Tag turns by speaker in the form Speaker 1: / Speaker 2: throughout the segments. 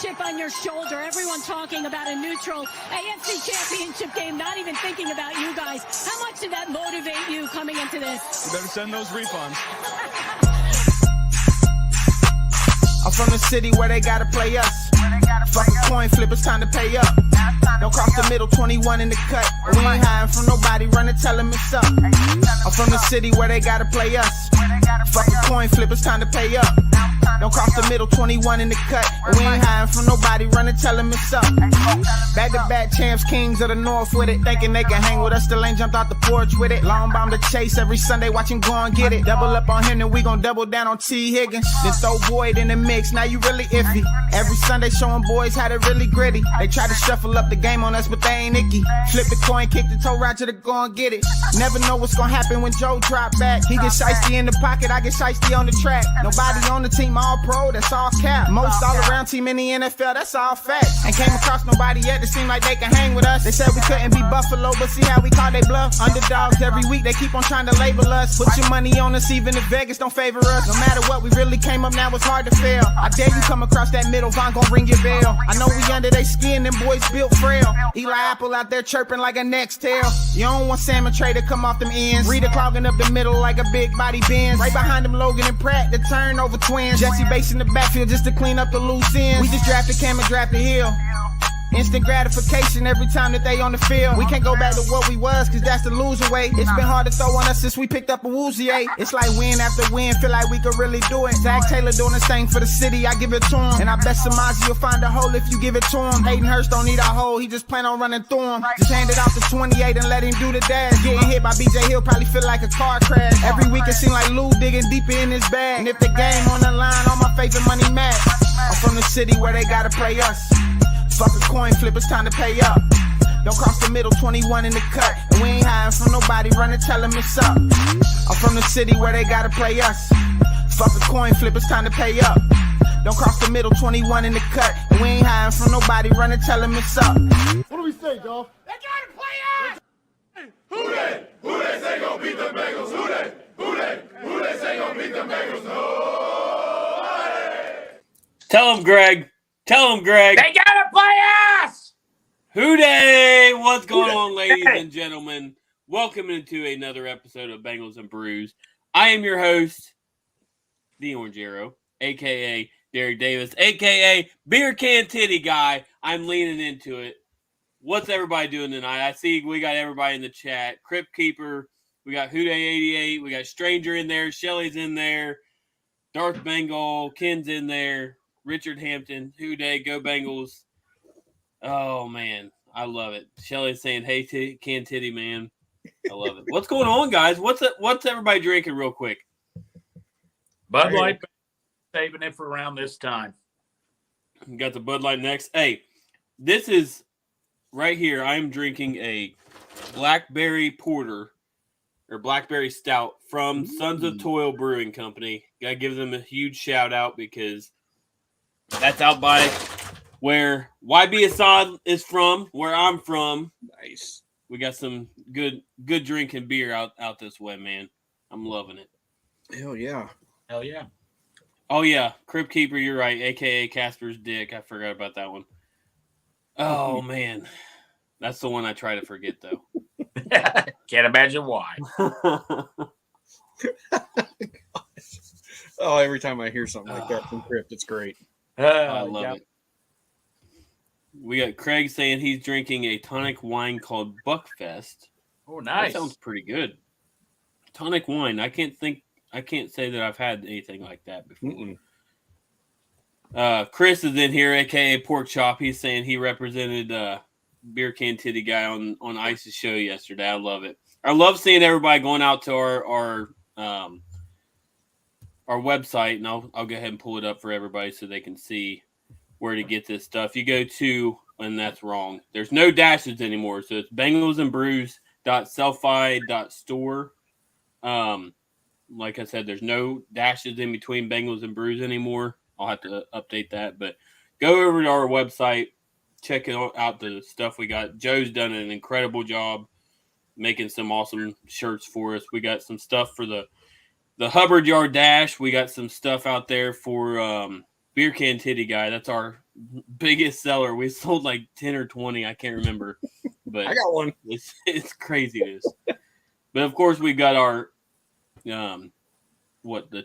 Speaker 1: chip on your shoulder. Everyone talking about a neutral AFC championship game, not even thinking about you guys. How much did that motivate you coming into this?
Speaker 2: You better send those refunds.
Speaker 3: I'm from the city where they gotta play us. Fuck a coin flip, it's time to pay up. Don't cross the middle, 21 in the cut. We ain't hiding from nobody, run and tell them it's up. I'm from the city where they gotta play us. Fuck a coin flip, it's time to pay up. Don't cross the middle, 21 in the cut. We ain't hiding from nobody, run and tell them it's up. Back-to-back champs, kings of the north with it. Thinking they can hang with us, still ain't jumped out the porch with it. Long bomb to chase every Sunday, watch him go and get it. Double up on him, then we gon' double down on T. Higgins. Then throw Boyd in the mix, now you really iffy. Every Sunday showing boys how to really gritty. They try to shuffle up the game on us, but they ain't icky. Flip the coin, kick the toe Roger to go and get it. Never know what's gonna happen when Joe drop back. He get shiesty in the pocket, I get shiesty on the track. Nobody on the team all pro, that's all cap. Most all around team in the NFL, that's all facts. Ain't came across nobody yet that seem like they can hang with us. They said we couldn't be Buffalo, but see how we call they bluff. Underdogs every week, they keep on trying to label us. Put your money on us, even if Vegas don't favor us. No matter what, we really came up, now it's hard to fail. I dare you come across that middle, Von gon' ring your bell. I know we under they skin, them boys built frail. Eli Apple out there chirping like a next tail. You don't want Salmon Trey to come off them ends. Rita clogging up the middle like a big body Benz. Right behind them Logan and Pratt, the turnover twins. Jesse Bates in the backfield just to clean up the loose ends. We just drafted Cam and drafted Hill. Instant gratification every time that they on the field. We can't go back to what we was, cause that's the loser way. It's been hard to throw on us since we picked up a Woozy, eh? It's like win after win, feel like we could really do it. Zach Taylor doing the same for the city, I give it to him. And I bet Samaji will find a hole if you give it to him. Hayden Hurst don't need a hole, he just plan on running through him. Just hand it off to 28 and let him do the dash. Getting hit by BJ Hill probably feel like a car crash. Every week it seem like Lou digging deeper in his bag. And if the game on the line, all my favorite money match. I'm from the city where they gotta play us. Fuck a coin flip, it's time to pay up. Don't cross the middle, 21 in the cut. And we ain't hiding from nobody, run and tell them it's up. I'm from the city where they gotta play us. Fuck a coin flip, it's time to pay up. Don't cross the middle, 21 in the cut. And we ain't hiding from nobody, run and tell them it's up.
Speaker 4: What do we say, Dolph?
Speaker 5: They gotta play us!
Speaker 6: Who they? Who they say gon' beat the Bengals? Who they? Who they? Who they say gon' beat the Bengals? Nobody!
Speaker 7: Tell him, Greg. Tell him, Greg.
Speaker 5: They gotta play us!
Speaker 7: Who day? What's going on, ladies and gentlemen? Welcome into another episode of Bengals and Brews. I am your host, the Orange Arrow, a.k.a. Derek Davis, a.k.a. Beer Can Titty Guy. I'm leaning into it. What's everybody doing tonight? I see we got everybody in the chat. Crypt Keeper. We got Houday88. We got Stranger in there. Shelly's in there. Darth Bengal. Ken's in there. Richard Hampton, Houday, go Bengals. Oh, man. I love it. Shelly's saying, hey, Can Titty, man. I love it. What's going on, guys? What's everybody drinking real quick?
Speaker 5: Bud Light, saving it for around this time.
Speaker 7: You got the Bud Light next. Hey, this is right here. I'm drinking a Blackberry Porter or Blackberry Stout from Sons of Toil Brewing Company. Got to give them a huge shout out because that's out by where YB Assad is from, where I'm from.
Speaker 2: Nice.
Speaker 7: We got some good drinking beer out this way, man. I'm loving it.
Speaker 2: Hell yeah.
Speaker 5: Hell yeah.
Speaker 7: Oh, yeah. Crypt Keeper, you're right, a.k.a. Casper's Dick. I forgot about that one. Oh, man. That's the one I try to forget, though.
Speaker 5: Can't imagine why.
Speaker 2: Oh, every time I hear something like that from Crypt, it's great.
Speaker 7: I love it. We got Craig saying he's drinking a tonic wine called Buckfest.
Speaker 5: Oh, nice.
Speaker 7: That sounds pretty good. Tonic wine. I can't say that I've had anything like that before. Chris is in here, a.k.a. Pork Chop. He's saying he represented Beer Can Titty Guy on Ice's show yesterday. I love it. I love seeing everybody going out to our website, and I'll go ahead and pull it up for everybody so they can see where to get this stuff. You go to, and that's wrong. There's no dashes anymore, so it's bengalsandbrews.sellfy.store. Like I said, there's no dashes in between Bengals and Brews anymore. I'll have to update that, but go over to our website, check out the stuff we got. Joe's done an incredible job making some awesome shirts for us. We got some stuff for the Hubbard Yard Dash. We got some stuff out there for Beer Can Titty Guy. That's our biggest seller. We sold like 10 or 20. I can't remember. But
Speaker 2: I got one.
Speaker 7: It's craziness. But of course, we've got our the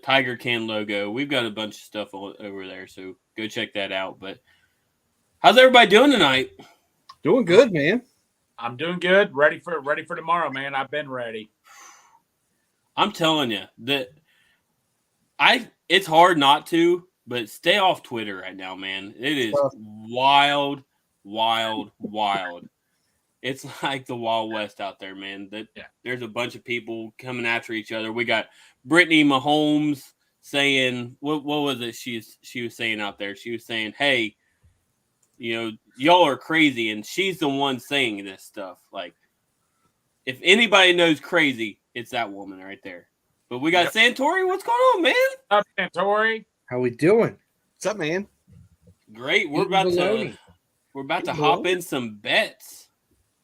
Speaker 7: Tiger Can logo. We've got a bunch of stuff over there, so go check that out. But how's everybody doing tonight?
Speaker 2: Doing good, man.
Speaker 5: I'm doing good. Ready for tomorrow, man. I've been ready.
Speaker 7: I'm telling you that it's hard not to, but stay off Twitter right now, man. It is wild. It's like the Wild West out there, man. There's a bunch of people coming after each other. We got Brittany Mahomes saying, what was it she was saying out there? She was saying, hey, y'all are crazy, and she's the one saying this stuff. Like, if anybody knows crazy, it's that woman right there. But we got Santori. What's going on, man?
Speaker 5: What's up, Santori?
Speaker 4: How we doing?
Speaker 2: What's up, man?
Speaker 7: Great. We're about to hop in some bets.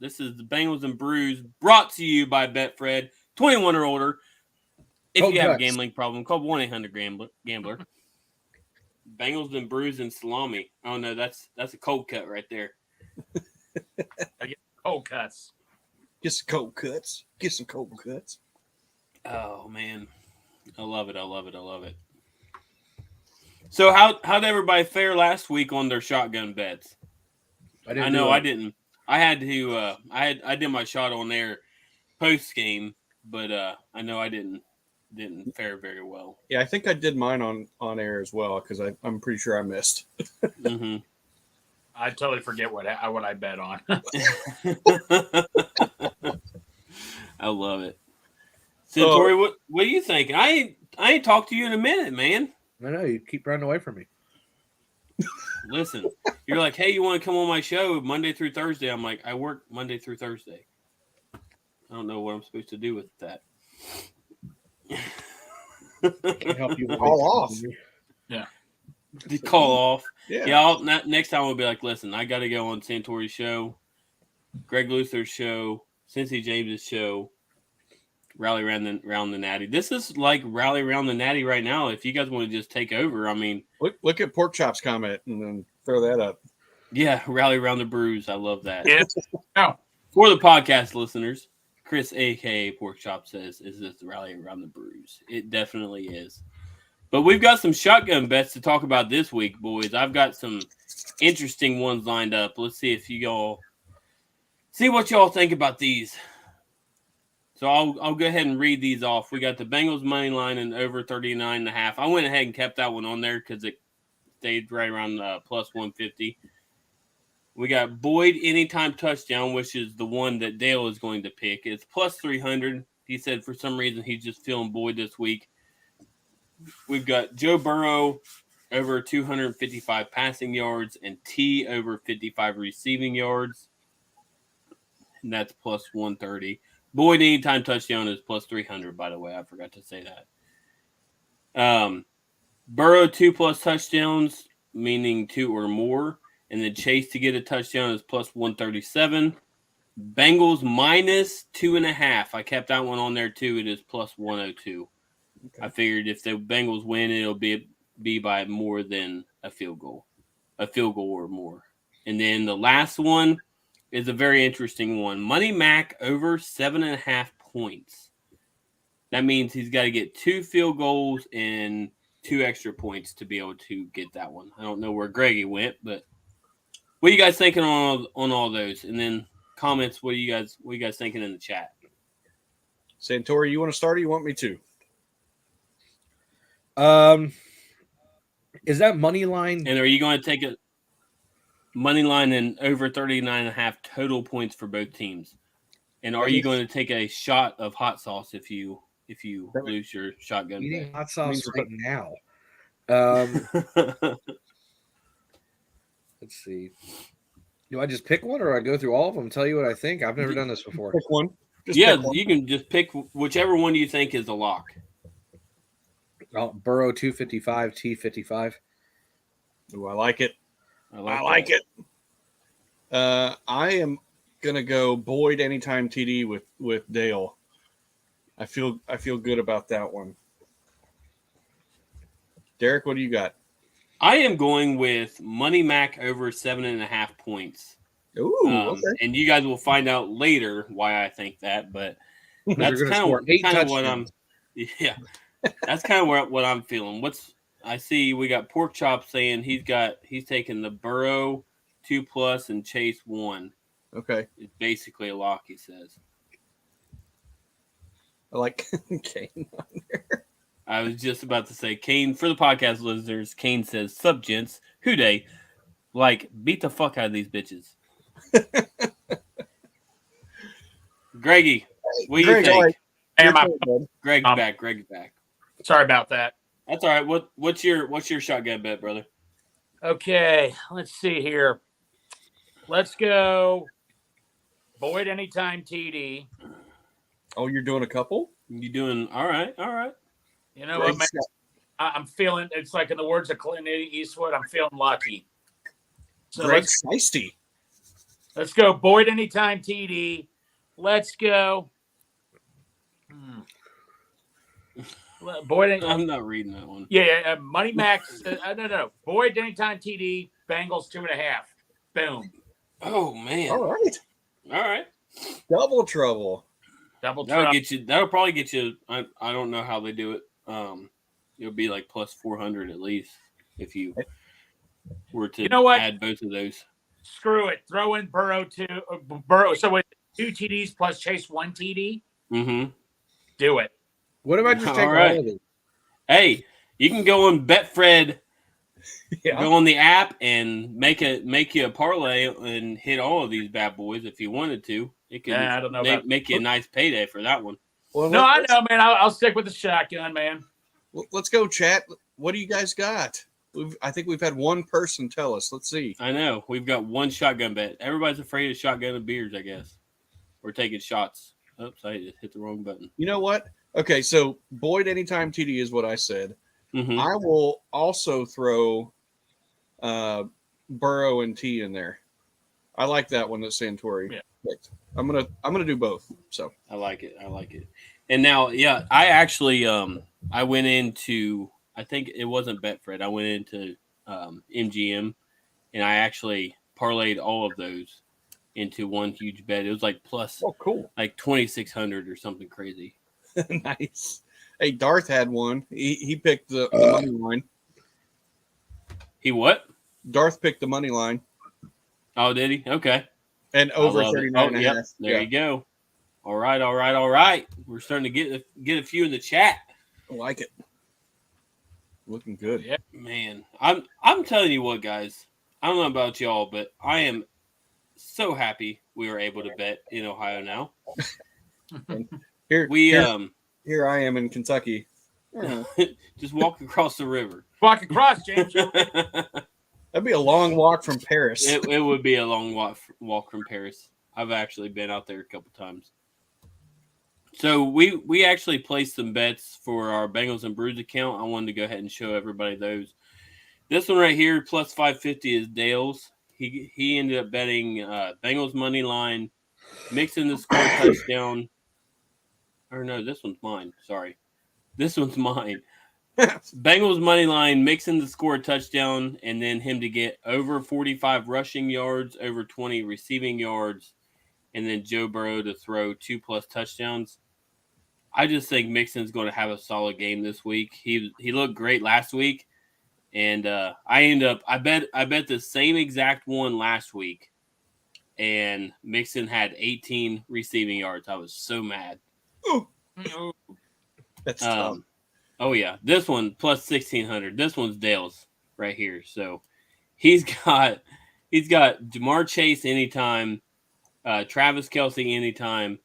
Speaker 7: This is the Bengals and Brews, brought to you by Betfred, 21 or older. If you have a gambling problem, call 1-800-GAMBLER. Bengals and Brews and salami. Oh no, that's a cold cut right there.
Speaker 5: I get cold cuts.
Speaker 2: Get some cold cuts. Get some cold cuts.
Speaker 7: Oh man, I love it. So how'd everybody fare last week on their shotgun bets? I didn't. I had to. I did my shot on there post game, but I know I didn't fare very well.
Speaker 2: Yeah, I think I did mine on air as well because I'm pretty sure I missed.
Speaker 7: Mm-hmm.
Speaker 5: I totally forget what I bet on.
Speaker 7: I love it. Santori, what are you thinking? I ain't talked to you in a minute, man.
Speaker 4: I know you keep running away from me.
Speaker 7: Listen, you're like, hey, you want to come on my show Monday through Thursday? I'm like, I work Monday through Thursday. I don't know what I'm supposed to do with that.
Speaker 4: Can't help you
Speaker 2: Call off.
Speaker 5: Yeah.
Speaker 7: Call off.
Speaker 2: Yeah.
Speaker 7: Next time we'll be like, listen, I got to go on Santori's show, Greg Luther's show, Cincy James's show, Rally around the Natty. This is like Rally Around the Natty right now. If you guys want to just take over, I mean,
Speaker 2: look at Pork Chop's comment and then throw that up.
Speaker 7: Yeah, Rally Around the Brews. I love that.
Speaker 5: Yeah.
Speaker 7: For the podcast listeners, Chris, a.k.a. Pork Chop, says, is this the Rally Around the Brews? It definitely is. But we've got some shotgun bets to talk about this week, boys. I've got some interesting ones lined up. Let's see if what y'all think about these. So I'll go ahead and read these off. We got the Bengals money line and over 39.5. I went ahead and kept that one on there because it stayed right around plus 150. We got Boyd anytime touchdown, which is the one that Dale is going to pick. It's plus 300. He said for some reason he's just feeling Boyd this week. We've got Joe Burrow over 255 passing yards and T over 55 receiving yards. And that's plus 130. Boyd anytime touchdown is plus 300, by the way. I forgot to say that. Burrow 2+ touchdowns, meaning 2 or more. And then Chase to get a touchdown is plus 137. Bengals minus 2.5. I kept that one on there too. It is plus 102. Okay. I figured if the Bengals win, it'll be by more than a field goal or more. And then the last one is a very interesting one. Money Mac over 7.5 points. That means he's got to get 2 field goals and 2 extra points to be able to get that one. I don't know where Greggy went, but what are you guys thinking on all those? And then comments. What are you guys thinking in the chat?
Speaker 2: Santori, you want to start or you want me to?
Speaker 4: Is that money line?
Speaker 7: And are you going to take a money line and over 39.5 total points for both teams? And are you going to take a shot of hot sauce if you lose your shotgun?
Speaker 4: Eating hot sauce right now. Let's see. Do I just pick one or I go through all of them and tell you what I think? I've never done this before.
Speaker 2: Pick one.
Speaker 7: You can just pick whichever one you think is a lock.
Speaker 4: Burrow 255, T55.
Speaker 2: Oh, I like it.
Speaker 7: I like
Speaker 2: it. I am gonna go Boyd anytime TD with Dale. I feel good about that one. Derek, what do you got?
Speaker 7: I am going with Money Mac over 7.5 points.
Speaker 2: Ooh, okay.
Speaker 7: And you guys will find out later why I think that, but that's kind
Speaker 4: score 8
Speaker 7: of what I'm.
Speaker 4: touchdowns.
Speaker 7: Yeah, that's kind of what I'm feeling. I see we got Pork Chop saying he's taking the Burrow 2+ and Chase 1.
Speaker 2: Okay.
Speaker 7: It's basically a lock, he says.
Speaker 2: I like Kane on there.
Speaker 7: I was just about to say, Kane, for the podcast listeners, Kane says, "Sup, gents, who dey? Like, beat the fuck out of these bitches." Greggy, what do you
Speaker 2: Greg,
Speaker 7: think?
Speaker 2: all right.
Speaker 5: Am I-
Speaker 7: Greg's back. Greg's back.
Speaker 5: Sorry about that.
Speaker 7: That's all right. What's your shotgun bet, brother?
Speaker 5: Okay, let's see here. Let's go Boyd anytime TD.
Speaker 2: Oh, you're doing a couple?
Speaker 7: You doing all right? All right.
Speaker 5: You know what, man? I'm feeling, it's like in the words of Clint Eastwood, I'm feeling lucky. So
Speaker 2: Greg Seisty.
Speaker 5: let's go Boyd anytime TD. Let's go. Boyd,
Speaker 7: I'm not reading that one.
Speaker 5: yeah, Money Max. No. Boyd anytime TD. Bengals 2.5. Boom.
Speaker 7: Oh man.
Speaker 2: All right.
Speaker 7: All right.
Speaker 2: Double trouble.
Speaker 5: Double
Speaker 7: That'll
Speaker 5: trouble.
Speaker 7: get you. That'll probably get you. I don't know how they do it. It'll be like plus 400 at least if you were to add both of those.
Speaker 5: Screw it. Throw in Burrow Burrow. So with 2 TDs plus Chase 1 TD.
Speaker 7: Mm-hmm.
Speaker 5: Do it.
Speaker 4: What if I just take
Speaker 7: All right.
Speaker 4: all of it?
Speaker 7: Hey, you can go on Betfred.
Speaker 2: Yeah.
Speaker 7: Go on the app and make you a parlay and hit all of these bad boys if you wanted to. It could
Speaker 5: I don't know
Speaker 7: make you a nice payday for that one.
Speaker 2: Well,
Speaker 5: No, I know, man. I'll stick with the shotgun, man.
Speaker 2: Let's go, chat. What do you guys got? I think we've had one person tell us. Let's see.
Speaker 7: I know. We've got one shotgun bet. Everybody's afraid of shotgun and beers, I guess. We're taking shots. Oops, I just hit the wrong button.
Speaker 2: You know what? Okay, so Boyd anytime TD is what I said.
Speaker 7: Mm-hmm.
Speaker 2: I will also throw Burrow and T in there. I like that one that Santori picked. I'm gonna do both. So
Speaker 7: I like it. And now, yeah, I actually I went into, I think it wasn't Betfred. I went into MGM and I actually parlayed all of those into one huge bet. It was like plus
Speaker 2: cool.
Speaker 7: Like 2,600 or something crazy.
Speaker 2: Nice. Hey, Darth had one. He picked the money line.
Speaker 7: He what?
Speaker 2: Darth picked the money line.
Speaker 7: Oh, did he? Okay.
Speaker 2: And over 39 and a half.
Speaker 7: There you go. All right. We're starting to get a few in the chat.
Speaker 2: I like it. Looking good.
Speaker 5: Yeah.
Speaker 7: Man, I'm telling you what, guys. I don't know about y'all, but I am so happy we were able to bet in Ohio now.
Speaker 2: Here I am in Kentucky.
Speaker 7: Just walk across the river.
Speaker 5: Walk across, James.
Speaker 2: That'd be a long walk from Paris.
Speaker 7: It would be a long walk from Paris. I've actually been out there a couple times. So we actually placed some bets for our Bengals and Brews account. I wanted to go ahead and show everybody those. This one right here, plus 550, is Dale's. He ended up betting Bengals money line, mixing the score touchdown. Or no, this one's mine. Sorry. This one's mine. Bengals money line, mixing the score touchdown, and then him to get over 45 rushing yards, over 20 receiving yards, and then Joe Burrow to throw 2+ touchdowns. I just think Mixon's going to have a solid game this week. He looked great last week, and I bet the same exact one last week, and Mixon had 18 receiving yards. I was so mad.
Speaker 2: That's tough.
Speaker 7: Oh yeah, this one plus 1,600. This one's Dale's right here. So he's got Jamar Chase anytime, Travis Kelce anytime,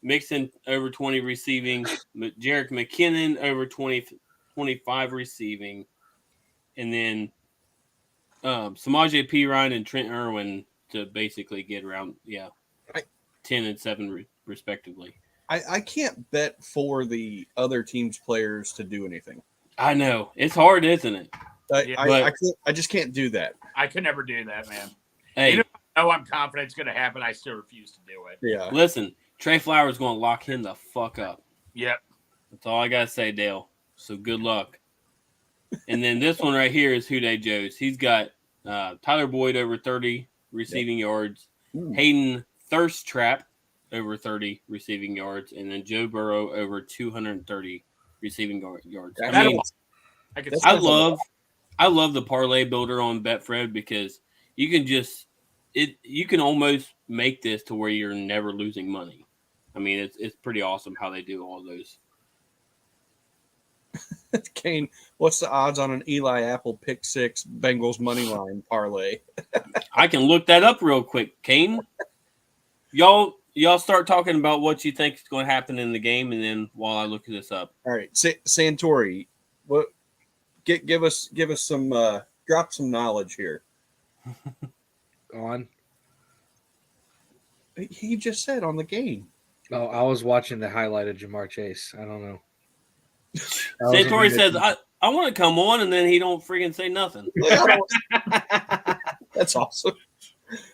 Speaker 7: Mixon over 20 receiving, Jerick McKinnon over 25 receiving, and then Samaje Perine and Trent Irwin to basically get around 10 and 7 respectively.
Speaker 2: I can't bet for the other team's players to do anything.
Speaker 7: I know. It's hard, isn't it?
Speaker 2: I just can't do that.
Speaker 5: I could never do that, man.
Speaker 7: Hey,
Speaker 5: Even if I know I'm confident it's going to happen, I still refuse to do it.
Speaker 2: Yeah.
Speaker 7: listen, Trey Flowers going to lock him the fuck up.
Speaker 5: Yep.
Speaker 7: That's all I got to say, Dale. So good luck. And then this one right here is Houday Joe's. He's got Tyler Boyd over 30 receiving yards, Hayden Thirst Trap over 30 receiving yards, and then Joe Burrow over 230 receiving yards. I mean, I love the parlay builder on Betfred because you can you can almost make this to where you're never losing money. I mean, it's pretty awesome how they do all those.
Speaker 2: Kane, what's the odds on an Eli Apple pick six Bengals money line parlay?
Speaker 7: I can look that up real quick, Kane. Y'all start talking about what you think is going to happen in the game, and then while I look this up.
Speaker 2: All right, Santori, what? Give us some drop some knowledge here.
Speaker 4: Go on.
Speaker 2: He just said on the game.
Speaker 4: Oh, I was watching the highlight of Jamar Chase. I don't know.
Speaker 7: Santori says, I want to come on, and then he don't freaking say nothing.
Speaker 2: That's awesome.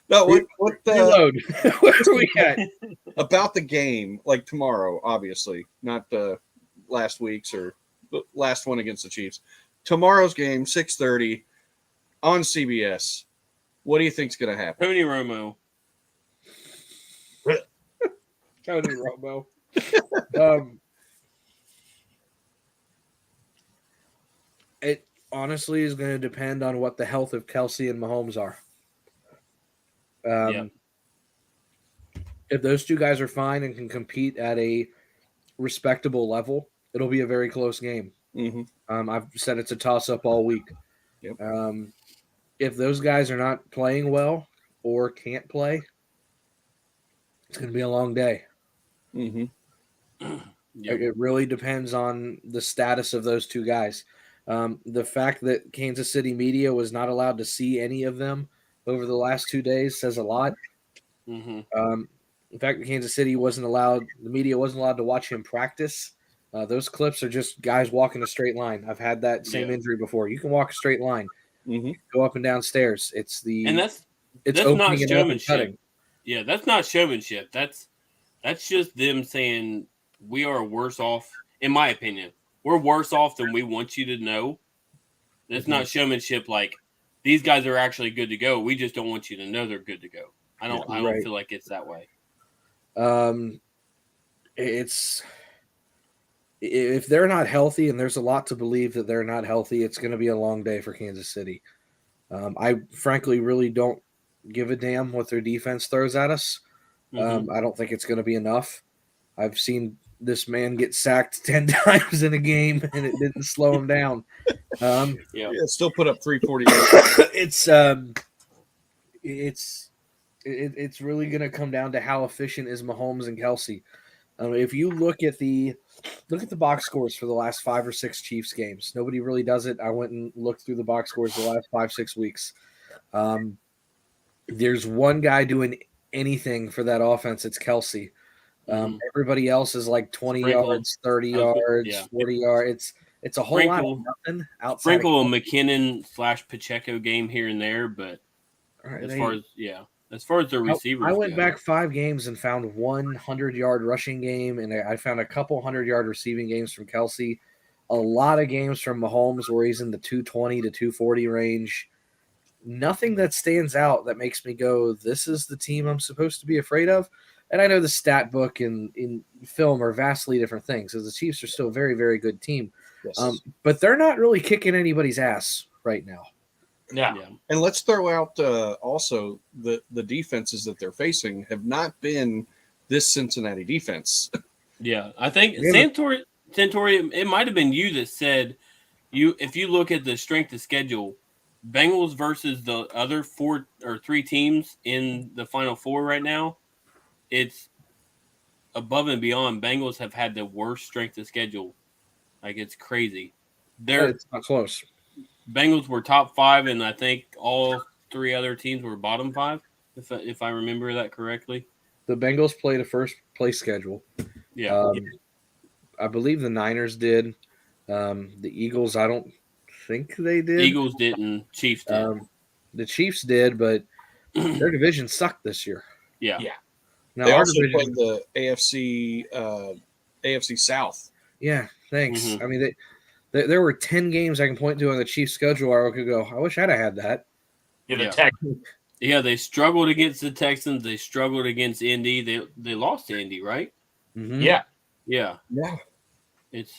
Speaker 2: No, what
Speaker 4: Reload. Where are we at?
Speaker 2: About the game, like tomorrow, obviously, not the last week's or the last one against the Chiefs. Tomorrow's game, 6:30 on CBS. What do you think's going to happen?
Speaker 7: Tony Romo.
Speaker 4: Tony Romo. It honestly is going to depend on what the health of Kelsey and Mahomes are. If those two guys are fine and can compete at a respectable level, it'll be a very close game.
Speaker 2: Mm-hmm.
Speaker 4: I've said it's a toss-up all week.
Speaker 2: Yep.
Speaker 4: If those guys are not playing well or can't play, it's going to be a long day.
Speaker 2: Mm-hmm.
Speaker 7: Yep.
Speaker 4: It really depends on the status of those two guys. The fact that Kansas City media was not allowed to see any of them over the last 2 days says a lot.
Speaker 7: Mm-hmm.
Speaker 4: In fact, Kansas City the media wasn't allowed to watch him practice. Those clips are just guys walking a straight line. I've had that same injury before. You can walk a straight line, go up and down stairs. That's
Speaker 7: not showmanship. Yeah, that's not showmanship. That's just them saying we are worse off. In my opinion, we're worse off than we want you to know. That's not showmanship. Like these guys are actually good to go. We just don't want you to know they're good to go. I don't feel like it's that way.
Speaker 4: It's if they're not healthy, and there's a lot to believe that they're not healthy, it's going to be a long day for Kansas City. I frankly really don't give a damn what their defense throws at us. I don't think it's going to be enough. I've seen this man get sacked 10 times in a game, and it didn't slow him down.
Speaker 2: Still put up 348.
Speaker 4: It's really going to come down to how efficient is Mahomes and Kelsey. If you look at the box scores for the last 5 or 6 Chiefs games, nobody really does it. I went and looked through the box scores the last 5-6 weeks. There's one guy doing anything for that offense. It's Kelsey. Everybody else is like 20 yards, 30 yards, 40 yards. It's a whole lot of nothing outside.
Speaker 7: Sprinkle a McKinnon / Pacheco game here and there, but as far as the receivers,
Speaker 4: I went back 5 games and found 100-yard rushing game, and I found a couple 100-yard receiving games from Kelsey. A lot of games from Mahomes where he's in the 220 to 240 range. Nothing that stands out that makes me go, this is the team I'm supposed to be afraid of. And I know the stat book and in film are vastly different things, as the Chiefs are still a very, very good team.
Speaker 2: Yes.
Speaker 4: But they're not really kicking anybody's ass right now.
Speaker 5: Yeah.
Speaker 2: And let's throw out also the defenses that they're facing have not been this Cincinnati defense.
Speaker 7: Yeah, I think Santori, it might have been you that said if you look at the strength of schedule, Bengals versus the other 4 or 3 teams in the Final Four right now, it's above and beyond. Bengals have had the worst strength of schedule. Like, it's crazy.
Speaker 4: It's not close.
Speaker 7: Bengals were top 5, and I think all 3 other teams were bottom 5, if I remember that correctly.
Speaker 4: The Bengals played a first place schedule.
Speaker 7: Yeah.
Speaker 4: I believe the Niners did. The Eagles, I don't think they did.
Speaker 7: Eagles didn't. Chiefs did.
Speaker 4: The Chiefs did, but their division sucked this year.
Speaker 7: Yeah.
Speaker 4: Now,
Speaker 2: They
Speaker 4: our
Speaker 2: also
Speaker 4: division,
Speaker 2: played the AFC South.
Speaker 4: yeah, thanks.
Speaker 7: Mhm.
Speaker 4: I mean, There were 10 games I can point to on the Chiefs' schedule where I could go, I wish I'd have had that.
Speaker 5: Yeah, the
Speaker 7: Yeah.
Speaker 5: Texans.
Speaker 7: Yeah, they struggled against the Texans. They struggled against Indy. They lost to Indy, right?
Speaker 4: Mm-hmm.
Speaker 5: Yeah.
Speaker 7: Yeah.
Speaker 2: Yeah.
Speaker 7: It's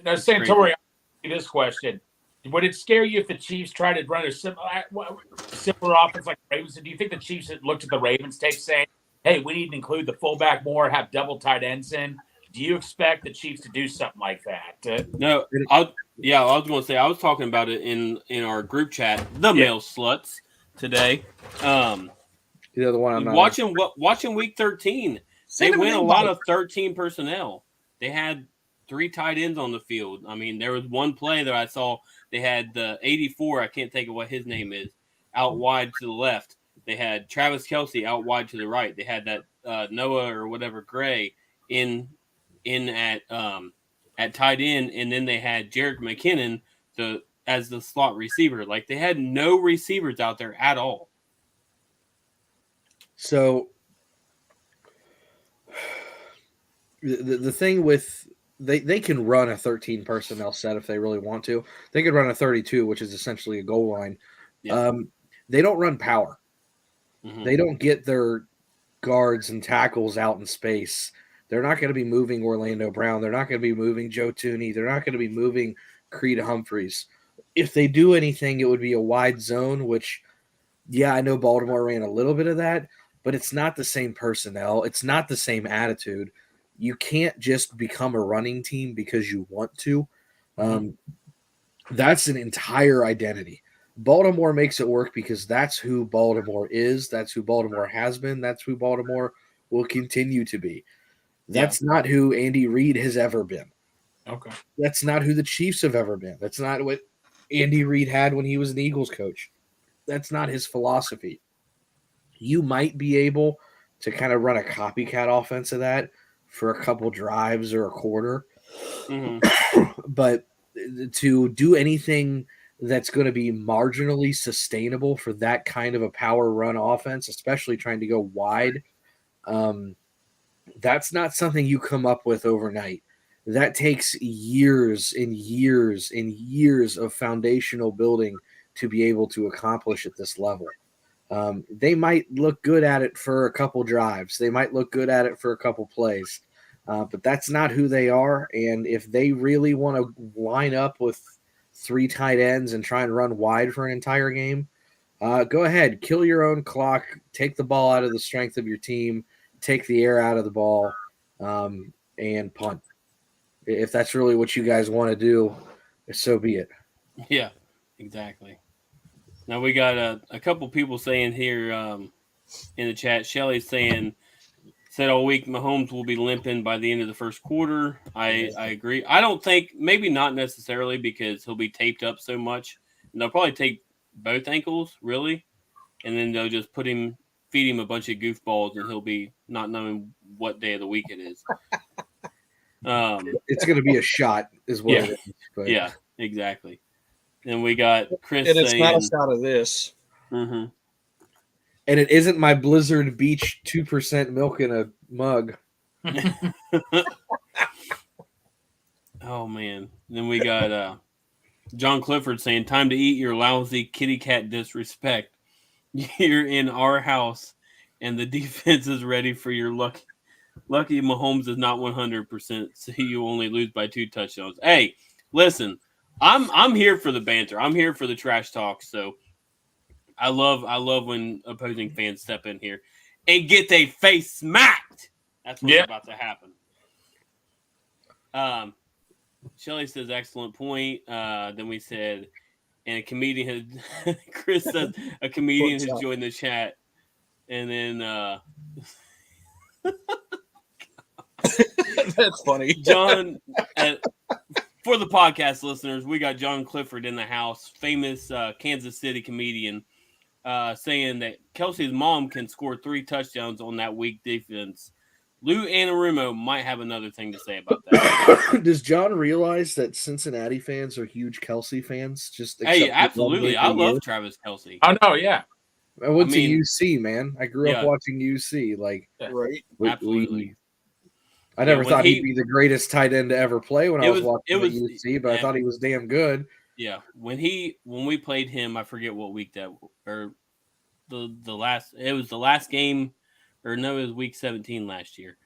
Speaker 5: Now, Santori, I'll ask you this question. Would it scare you if the Chiefs tried to run a similar offense like the Ravens? Do you think the Chiefs had looked at the Ravens tape saying, hey, we need to include the fullback more, have double tight ends in? Do you expect the Chiefs to do something like that?
Speaker 7: no. I was going to say I was talking about it in our group chat, the male sluts today.
Speaker 4: The other one I'm not
Speaker 7: Watching week 13. They went a lot of 13 personnel. They had 3 tight ends on the field. I mean, there was one play that I saw. They had the 84. I can't think of what his name is. Out wide to the left. They had Travis Kelce out wide to the right. They had that Noah or whatever Gray in at tight end, and then they had Jerick McKinnon as the slot receiver. Like, they had no receivers out there at all.
Speaker 4: So the thing with they can run a 13 personnel set if they really want to. They could run a 32, which is essentially a goal line.
Speaker 7: Yeah.
Speaker 4: They don't run power.
Speaker 7: Mm-hmm.
Speaker 4: They don't get their guards and tackles out in space. They're not going to be moving Orlando Brown. They're not going to be moving Joe Tooney. They're not going to be moving Creed Humphreys. If they do anything, it would be a wide zone, which, yeah, I know Baltimore ran a little bit of that, but it's not the same personnel. It's not the same attitude. You can't just become a running team because you want to. That's an entire identity. Baltimore makes it work because that's who Baltimore is. That's who Baltimore has been. That's who Baltimore will continue to be. That's not who Andy Reid has ever been.
Speaker 5: Okay.
Speaker 4: That's not who the Chiefs have ever been. That's not what Andy Reid had when he was an Eagles coach. That's not his philosophy. You might be able to kind of run a copycat offense of that for a couple drives or a quarter. But to do anything that's going to be marginally sustainable for that kind of a power run offense, especially trying to go wide, that's not something you come up with overnight. That takes years and years and years of foundational building to be able to accomplish at this level. They might look good at it for a couple drives. They might look good at it for a couple plays. But that's not who they are. And if they really want to line up with 3 tight ends and try and run wide for an entire game, go ahead. Kill your own clock. Take the ball out of the strength of your team. Take the air out of the ball and punt. If that's really what you guys want to do, so be it.
Speaker 7: Yeah, exactly. Now we got a couple people saying here in the chat. Shelly's said all week Mahomes will be limping by the end of the first quarter. I agree. I don't think, maybe not necessarily because he'll be taped up so much. And they'll probably take both ankles, really. And then they'll just feed him a bunch of goofballs and he'll be not knowing what day of the week it is.
Speaker 4: It's going to be a shot is what it is. But.
Speaker 7: Yeah, exactly. And we got Chris
Speaker 2: and it's
Speaker 7: saying,
Speaker 2: not a shot of this.
Speaker 7: Mm-hmm.
Speaker 4: And it isn't my Blizzard Beach 2% milk in a mug.
Speaker 7: Oh, man. Then we got John Clifford saying, time to eat your lousy kitty cat disrespect. You're in our house, and the defense is ready for your lucky Mahomes is not 100%, so you only lose by 2 touchdowns. Hey, listen, I'm here for the banter. I'm here for the trash talk, so I love when opposing fans step in here and get their face smacked. That's what's about to happen. Shelly says, excellent point. Then we said, and a comedian has, Chris says, a comedian has joined the chat. And then
Speaker 2: that's funny.
Speaker 7: John, for the podcast listeners, we got John Clifford in the house, famous Kansas City comedian, saying that Kelsey's mom can score 3 touchdowns on that weak defense. Lou Anarumo might have another thing to say about that.
Speaker 4: Does John realize that Cincinnati fans are huge Kelsey fans?
Speaker 7: Hey, absolutely. I love Travis Kelce.
Speaker 5: Oh, no, yeah.
Speaker 4: I went to UC, man. I grew up watching UC. Like,
Speaker 2: right?
Speaker 7: Absolutely.
Speaker 4: I never
Speaker 7: when
Speaker 4: thought he'd be the greatest tight end to ever play when I was watching the UC, but I thought he was damn good.
Speaker 7: Yeah, when we played him, I forget what week that or the last. It was the last game, or no, it was week 17 last year,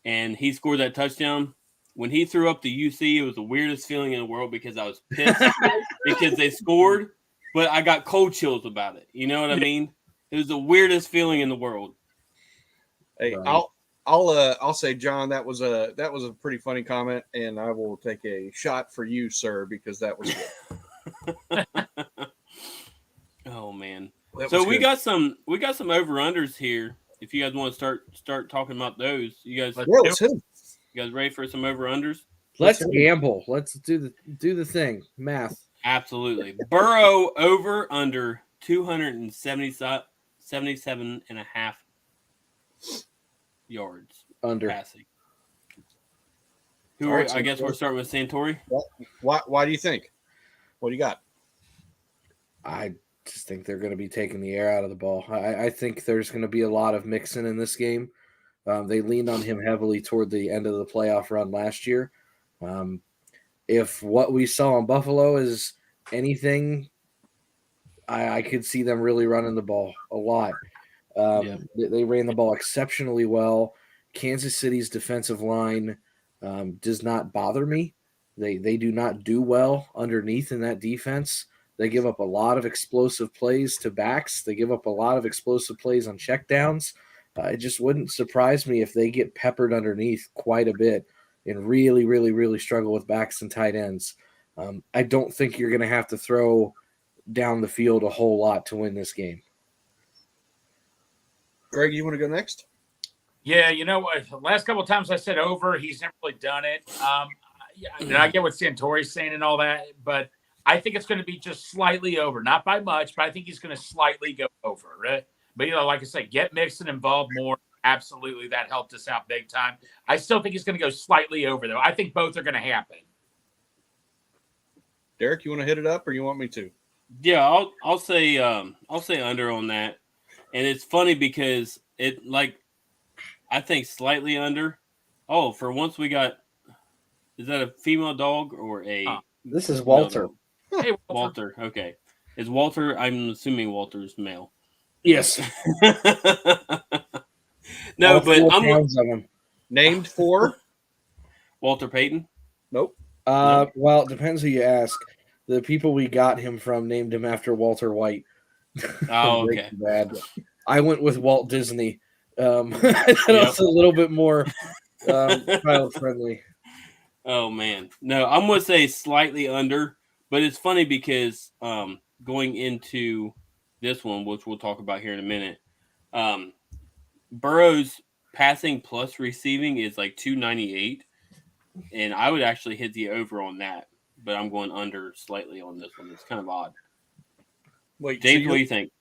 Speaker 7: and he scored that touchdown. When he threw up the UC, it was the weirdest feeling in the world because I was pissed because they scored, but I got cold chills about it. You know what I mean? It was the weirdest feeling in the world.
Speaker 2: Hey,
Speaker 4: Right.
Speaker 2: I'll say, John, that was a pretty funny comment, and I will take a shot for you, sir, because that was good.
Speaker 7: Oh man.
Speaker 2: That
Speaker 7: So
Speaker 2: was
Speaker 7: we
Speaker 2: good.
Speaker 7: got some over unders here. If you guys want to start talking about those, you guys
Speaker 2: let's hit 'em.
Speaker 7: you guys ready for some over unders?
Speaker 4: Let's gamble. Let's do the thing. Math.
Speaker 7: Absolutely. Burrow over under 277 and a half yards
Speaker 4: Under.
Speaker 7: passing.
Speaker 2: All right,
Speaker 7: I guess we're starting with Santori.
Speaker 2: Why do you think? What do you got?
Speaker 4: I just think they're going to be taking the air out of the ball. I think there's going to be a lot of Mixon in this game. They leaned on him heavily toward the end of the playoff run last year. If what we saw in Buffalo is anything, I could see them really running the ball a lot. They ran the ball exceptionally well. Kansas City's defensive line does not bother me. They do not do well underneath in that defense. They give up a lot of explosive plays to backs. They give up a lot of explosive plays on checkdowns. It just wouldn't surprise me if they get peppered underneath quite a bit and really, really, really struggle with backs and tight ends. I don't think you're going to have to throw down the field a whole lot to win this game.
Speaker 2: Greg, you want to go next?
Speaker 5: Yeah, you know what? The last couple of times I said over, he's never really done it. And I get what Santori's saying and all that, but I think it's going to be just slightly over, not by much, but I think he's going to slightly go over, right? But, like I said, get Mixon involved more. Absolutely, that helped us out big time. I still think he's going to go slightly over, though. I think both are going to happen.
Speaker 2: Derek, you want to hit it up, or you want me to?
Speaker 7: Yeah, I'll say under on that. And it's funny because I think slightly under. Oh, for once we got, is that a female dog or a?
Speaker 4: This is Walter.
Speaker 5: Hey,
Speaker 7: Walter. Okay, is Walter? I'm assuming Walter's male.
Speaker 4: Yes.
Speaker 7: No,
Speaker 4: All
Speaker 7: but
Speaker 4: 4
Speaker 7: I'm
Speaker 4: pounds of them.
Speaker 2: Named for?
Speaker 7: Walter Payton.
Speaker 2: Nope.
Speaker 4: Well, it depends who you ask. The people we got him from named him after Walter White.
Speaker 7: Oh, okay.
Speaker 4: Bad. I went with Walt Disney. That's a little bit more child friendly.
Speaker 7: Oh man, no, I'm gonna say slightly under, but it's funny because going into this one, which we'll talk about here in a minute, Burrow's passing plus receiving is like 298, and I would actually hit the over on that, but I'm going under slightly on this one. It's kind of odd.
Speaker 2: Wait,
Speaker 7: James, what do you think?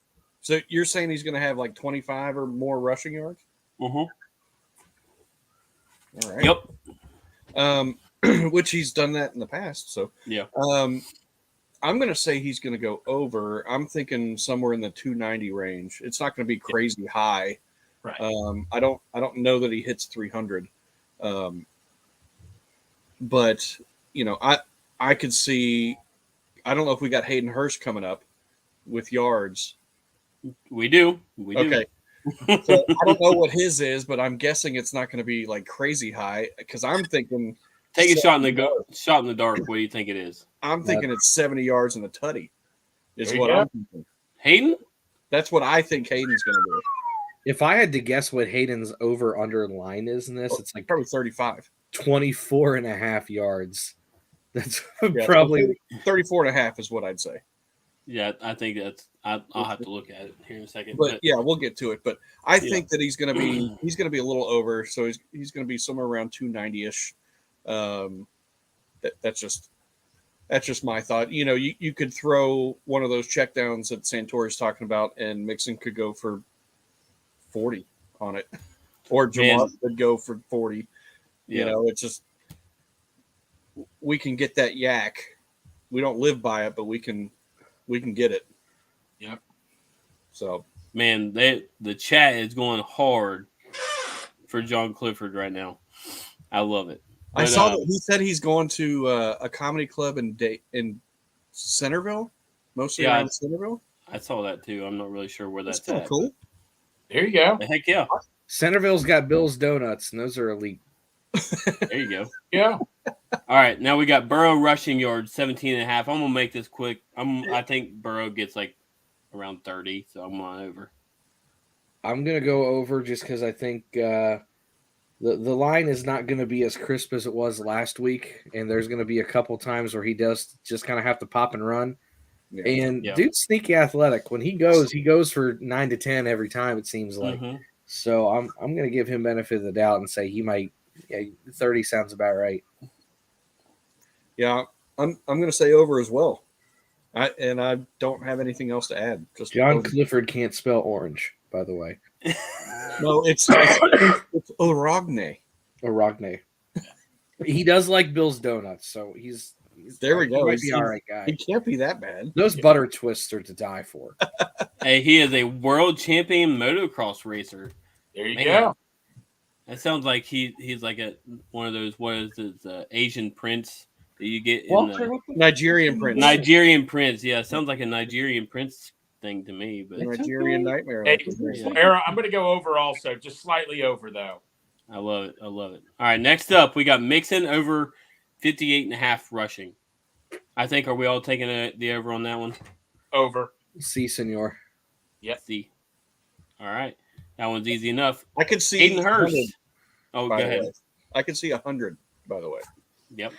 Speaker 2: So you're saying he's going to have like 25 or more rushing yards?
Speaker 7: Mm-hmm.
Speaker 2: All right.
Speaker 7: Yep.
Speaker 2: Which he's done that in the past. So
Speaker 7: yeah.
Speaker 2: I'm going to say he's going to go over. I'm thinking somewhere in the 290 range. It's not going to be crazy high.
Speaker 5: Right.
Speaker 2: I don't know that he hits 300. But I could see. I don't know if we got Hayden Hurst coming up with yards.
Speaker 7: We do.
Speaker 2: Okay. So I don't know what his is, but I'm guessing it's not going to be like crazy high because I'm thinking.
Speaker 7: Take a shot in the dark. What do you think it is?
Speaker 2: I'm thinking it's 70 yards and a tutty. Is
Speaker 5: There
Speaker 2: what
Speaker 5: you
Speaker 2: I'm
Speaker 5: go.
Speaker 2: thinking.
Speaker 7: Hayden?
Speaker 2: That's what I think Hayden's going to do.
Speaker 4: If I had to guess what Hayden's over under line is in this, it's like
Speaker 2: Probably 35.
Speaker 4: 24 and a half yards. That's
Speaker 2: Yeah,
Speaker 4: probably
Speaker 2: 34 and a half is what I'd say.
Speaker 7: Yeah, I think that's. I'll have to look at it here in a second.
Speaker 2: But yeah, we'll get to it. But I think that he's going to be a little over. So he's going to be somewhere around 290-ish. That's just my thought. You could throw one of those checkdowns that Santori's talking about, and Mixon could go for 40 on it, or Jamal could go for 40.
Speaker 7: Yeah.
Speaker 2: It's just we can get that yak. We don't live by it, but we can get it.
Speaker 5: Yep.
Speaker 2: So
Speaker 7: man, the chat is going hard for John Clifford right now. I love it.
Speaker 2: I
Speaker 7: But,
Speaker 2: saw that he said he's going to a comedy club in Centerville, mostly
Speaker 7: Yeah,
Speaker 2: around Centerville.
Speaker 7: I saw that too. I'm not really sure where
Speaker 2: That's
Speaker 7: that's
Speaker 2: kind
Speaker 7: at.
Speaker 2: of cool.
Speaker 5: There you go.
Speaker 7: But heck yeah.
Speaker 4: Centerville's got Bill's Donuts, and those are elite.
Speaker 7: There you go.
Speaker 5: Yeah.
Speaker 7: All right, now we got Burrow rushing yards 17.5. I'm gonna make this quick. I think Burrow gets like around 30, so I'm on over.
Speaker 4: I'm gonna go over just because I think the line is not going to be as crisp as it was last week, and there's going to be a couple times where he does just kind of have to pop and run.
Speaker 2: Yeah.
Speaker 4: And
Speaker 7: Yeah.
Speaker 4: dude's sneaky athletic. When he goes for 9 to 10 every time. It seems like.
Speaker 7: Mhm.
Speaker 4: So I'm going to give him benefit of the doubt and say he might. Yeah, 30 sounds about right.
Speaker 2: Yeah, I'm going to say over as well. I don't have anything else to add. Just
Speaker 4: John
Speaker 2: over.
Speaker 4: Clifford can't spell orange, by the way.
Speaker 2: No, it's Orogne.
Speaker 4: Orogne. He does like Bill's Donuts, so he's
Speaker 2: There we
Speaker 4: he
Speaker 2: go.
Speaker 4: might be all right guy.
Speaker 2: He can't be that bad.
Speaker 4: Those butter twists are to die for.
Speaker 7: Hey, he is a world champion motocross racer.
Speaker 5: There you
Speaker 7: Man.
Speaker 5: go.
Speaker 7: That sounds like he's like one of those Asian prince that you get in
Speaker 4: Walter,
Speaker 7: the
Speaker 2: Nigerian prince.
Speaker 7: Nigerian prince. Yeah, it sounds like a Nigerian prince thing to me. But
Speaker 2: Nigerian nightmare.
Speaker 5: Hey,
Speaker 7: Yeah.
Speaker 5: Aaron, I'm going to go over also, just slightly over though.
Speaker 7: I love it. I love it. All right, next up we got Mixon over 58.5 rushing. I think are we all taking the over on that one?
Speaker 5: Over.
Speaker 4: Si, senor.
Speaker 5: Yep.
Speaker 7: See. All right, that one's easy enough.
Speaker 2: I could see
Speaker 7: Aiden Hurst.
Speaker 2: 100,
Speaker 7: Oh,
Speaker 2: by
Speaker 7: go
Speaker 2: the
Speaker 7: ahead.
Speaker 2: way. I could see 100. By the way.
Speaker 7: Yep.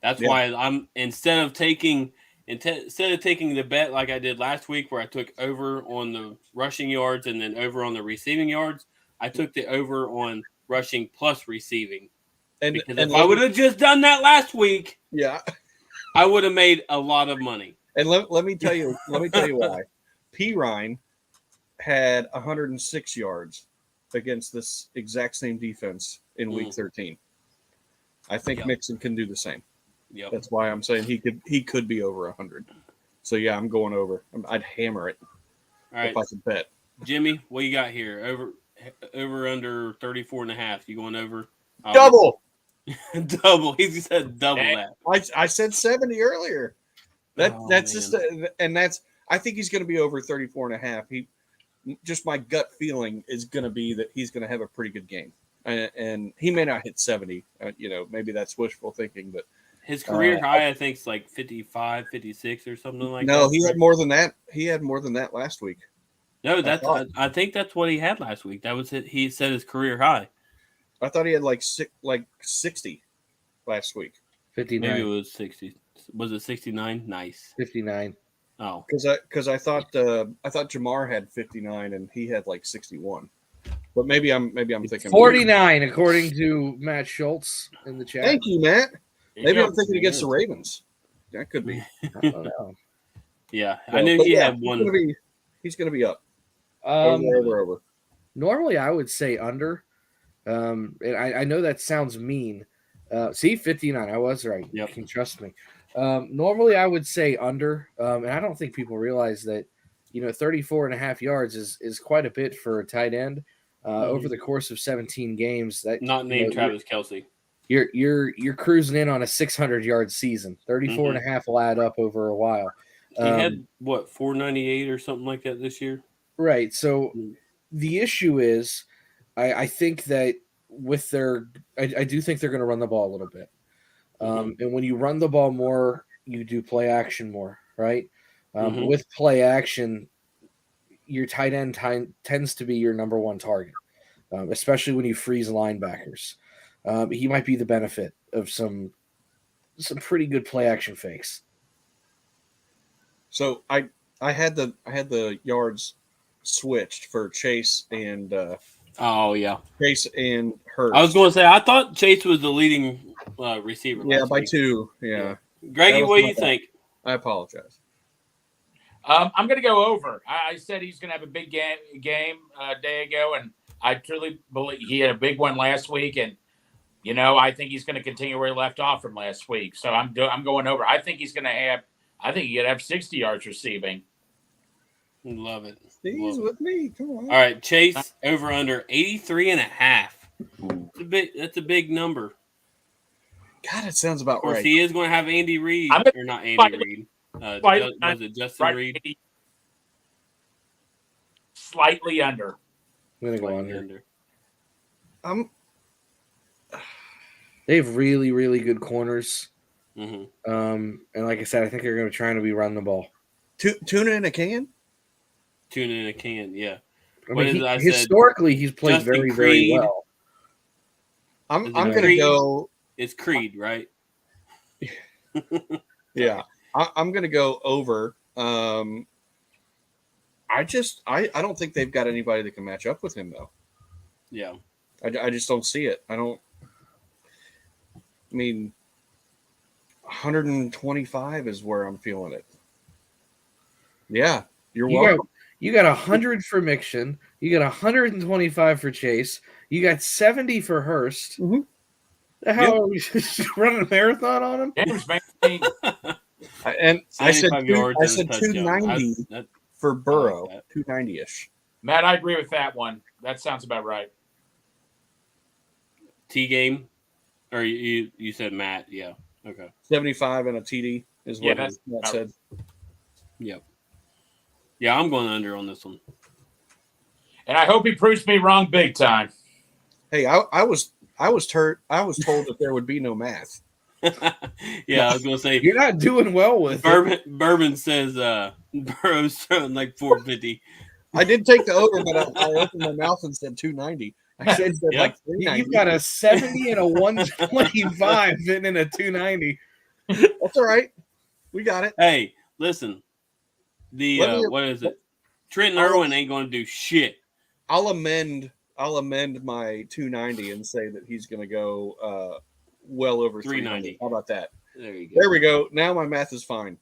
Speaker 7: That's
Speaker 2: Yeah.
Speaker 7: why I'm instead of taking the bet like I did last week where I took over on the rushing yards and then over on the receiving yards, I took the over on rushing plus receiving.
Speaker 2: And
Speaker 7: Because if I would have just done that last week,
Speaker 2: yeah.
Speaker 7: I would have made a lot of money.
Speaker 2: And let me tell you why. P. Ryan had 106 yards against this exact same defense in week 13. I think
Speaker 7: Yep.
Speaker 2: Mixon can do the same.
Speaker 7: Yep.
Speaker 2: That's why I'm saying he could be over 100. So yeah, I'm going over. I'd hammer it
Speaker 7: All right,
Speaker 2: if I could bet.
Speaker 7: Jimmy, what you got here? Over under 34.5. You going over?
Speaker 2: Double.
Speaker 7: Double. He said double that.
Speaker 2: I said 70 earlier. That's
Speaker 7: Man.
Speaker 2: just I think he's going to be over 34.5. He just my gut feeling is going to be that he's going to have a pretty good game. And he may not hit 70. Maybe that's wishful thinking, but
Speaker 7: His career high, I think, is like 55, 56 or something like that.
Speaker 2: no, he had more than that. He had more than that last week.
Speaker 7: No, I think that's what he had last week. That was it. He said his career high.
Speaker 2: I thought he had like 60 last week.
Speaker 4: 59.
Speaker 7: Maybe it was 60. Was it 69? Nice.
Speaker 4: 59.
Speaker 7: Oh,
Speaker 2: Because I thought Jamar had 59 and he had like 61. But maybe I'm thinking
Speaker 4: 49, according to Matt Schultz in the chat.
Speaker 2: Thank you, Matt.
Speaker 5: There you
Speaker 2: Maybe
Speaker 5: go.
Speaker 2: I'm thinking against the Ravens. That could be.
Speaker 4: I don't know.
Speaker 7: yeah. I knew he had one.
Speaker 2: He's going to be up.
Speaker 4: Um,
Speaker 2: Over.
Speaker 4: Normally, I would say under. And I know that sounds mean. See, 59. I was right.
Speaker 7: Yep.
Speaker 4: You can trust me. Normally, I would say under. And I don't think people realize that, 34.5 yards is quite a bit for a tight end. Over the course of 17 games, that
Speaker 7: Not named Travis Kelce.
Speaker 4: You're cruising in on a 600-yard season. 34.5 will add up over a while.
Speaker 7: He had, 498 or something like that this year?
Speaker 4: Right. So the issue is, I think that with I do think they're going to run the ball a little bit. And when you run the ball more, you do play action more, right? With play action, your tight end tends to be your number one target, especially when you freeze linebackers. He might be the benefit of some pretty good play action fakes.
Speaker 2: So I had the yards switched for Chase and
Speaker 7: Oh, yeah.
Speaker 2: Chase and Hurst.
Speaker 7: I was going to say, I thought Chase was the leading receiver.
Speaker 2: Yeah,
Speaker 7: last
Speaker 2: by
Speaker 7: week.
Speaker 2: 2. Yeah.
Speaker 7: Greggy,
Speaker 2: That was
Speaker 7: what do
Speaker 2: my
Speaker 7: you
Speaker 2: bad.
Speaker 7: think?
Speaker 2: I apologize.
Speaker 5: I'm going to go over. I said he's going to have a big game a day ago, and I truly believe he had a big one last week. And I think he's going to continue where he left off from last week. So I'm going over. I think he's going to have. I think he'd have 60 yards receiving.
Speaker 7: Love it.
Speaker 2: He's with me. Come on.
Speaker 7: All right, Chase over under 83.5. That's a big number.
Speaker 2: God, it sounds about
Speaker 7: Of course,
Speaker 2: right.
Speaker 7: he is going to have Andy Reid,
Speaker 5: I'm gonna
Speaker 7: or not Andy
Speaker 5: slightly-
Speaker 7: Reid.
Speaker 5: slightly
Speaker 7: Was it Justin
Speaker 5: right,
Speaker 7: Reid?
Speaker 5: Slightly under.
Speaker 4: I'm gonna go
Speaker 7: Slightly
Speaker 4: under.
Speaker 2: I'm
Speaker 4: They have really, really good corners.
Speaker 7: Mm-hmm.
Speaker 4: And like I said, I think they're going to try to run the ball.
Speaker 2: tuna in a can.
Speaker 7: Tune in a can, yeah.
Speaker 4: I
Speaker 7: What
Speaker 4: mean,
Speaker 7: is it I said?
Speaker 4: historically, he's played
Speaker 7: Justin
Speaker 4: very,
Speaker 7: Creed.
Speaker 4: very well.
Speaker 2: I'm
Speaker 7: Is it
Speaker 2: going to
Speaker 7: Creed?
Speaker 2: go.
Speaker 7: It's Creed, right?
Speaker 2: Yeah, I'm going to go over. I don't think they've got anybody that can match up with him though.
Speaker 7: Yeah.
Speaker 2: I just don't see it. I mean, 125 is where I'm feeling it. Yeah, you're welcome.
Speaker 4: You got 100 for Mixon. You got 125 for Chase. You got 70 for Hurst.
Speaker 2: Mhm.
Speaker 4: The hell are we just running a marathon on him?
Speaker 5: James Manning.
Speaker 2: And I said
Speaker 7: 75 yards and a touchdown.
Speaker 2: 290
Speaker 7: That-
Speaker 2: for Burrow,
Speaker 7: I like
Speaker 2: 290-ish.
Speaker 5: Matt, I agree with that one. That sounds about right.
Speaker 7: T game, or you said Matt? Yeah. Okay.
Speaker 2: 75 and a TD is
Speaker 5: Yeah,
Speaker 2: what
Speaker 5: that's
Speaker 2: Matt
Speaker 5: about
Speaker 2: said.
Speaker 7: Yep. Yeah, I'm going under on this one.
Speaker 5: And I hope he proves me wrong big time.
Speaker 2: Hey, I was told that there would be no math.
Speaker 7: Yeah, I was gonna say
Speaker 4: You're not doing well with it.
Speaker 7: Bourbon says Burrow's throwing like 450.
Speaker 2: I did take the over, but I opened my mouth and said 290. I said
Speaker 7: Yep.
Speaker 2: like 390.
Speaker 4: You've got a 70 and a 125 fitting in a 290.
Speaker 2: That's all right. We got it.
Speaker 7: Hey, listen. The
Speaker 2: Let me-
Speaker 7: what is it? Trenton Irwin ain't gonna do shit.
Speaker 2: I'll amend my 290 and say that he's going to go well over 390.
Speaker 7: 390.
Speaker 2: How about that?
Speaker 7: There you go.
Speaker 2: There we go. Now my math is fine.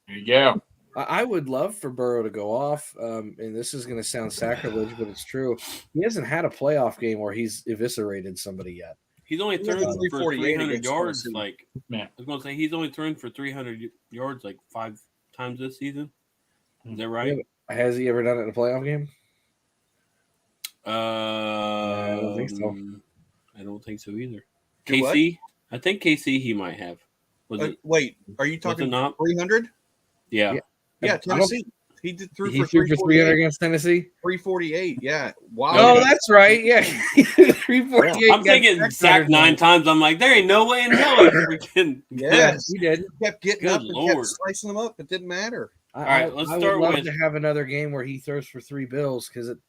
Speaker 5: There you go.
Speaker 4: I would love for Burrow to go off, and this is going to sound sacrilege, but it's true. He hasn't had a playoff game where he's eviscerated somebody yet.
Speaker 7: He's only
Speaker 2: He
Speaker 7: thrown
Speaker 2: had
Speaker 7: for
Speaker 2: 348
Speaker 7: 300
Speaker 2: against
Speaker 7: yards.
Speaker 2: Tennessee.
Speaker 7: Like,
Speaker 5: Man.
Speaker 7: I was gonna say he's only thrown for 300 yards like 5 times this season. Is that right?
Speaker 4: Has he ever done it in a playoff game?
Speaker 7: I
Speaker 4: don't think so.
Speaker 7: I don't think so either.
Speaker 2: Do what?
Speaker 7: KC, I think KC he might have. Was it?
Speaker 2: Wait, are you talking
Speaker 7: not?
Speaker 2: 300?
Speaker 7: Yeah.
Speaker 2: Yeah,
Speaker 4: I don't-
Speaker 2: Tennessee. He threw
Speaker 4: He
Speaker 2: for
Speaker 4: threw for 300
Speaker 2: 348.
Speaker 4: against Tennessee.
Speaker 2: 348. Yeah. Wow.
Speaker 4: Oh, that's right. Yeah, 348.
Speaker 7: I'm thinking sacked 9 times. I'm like, there ain't no way in hell he's freaking.
Speaker 2: Yes.
Speaker 4: He did.
Speaker 2: He kept getting
Speaker 7: Good
Speaker 2: up and
Speaker 7: Lord.
Speaker 2: kept slicing them up. It didn't matter.
Speaker 4: All
Speaker 7: right, let's
Speaker 4: I
Speaker 7: start
Speaker 4: would love
Speaker 7: with-
Speaker 4: to have another game where he throws for 3 bills because it,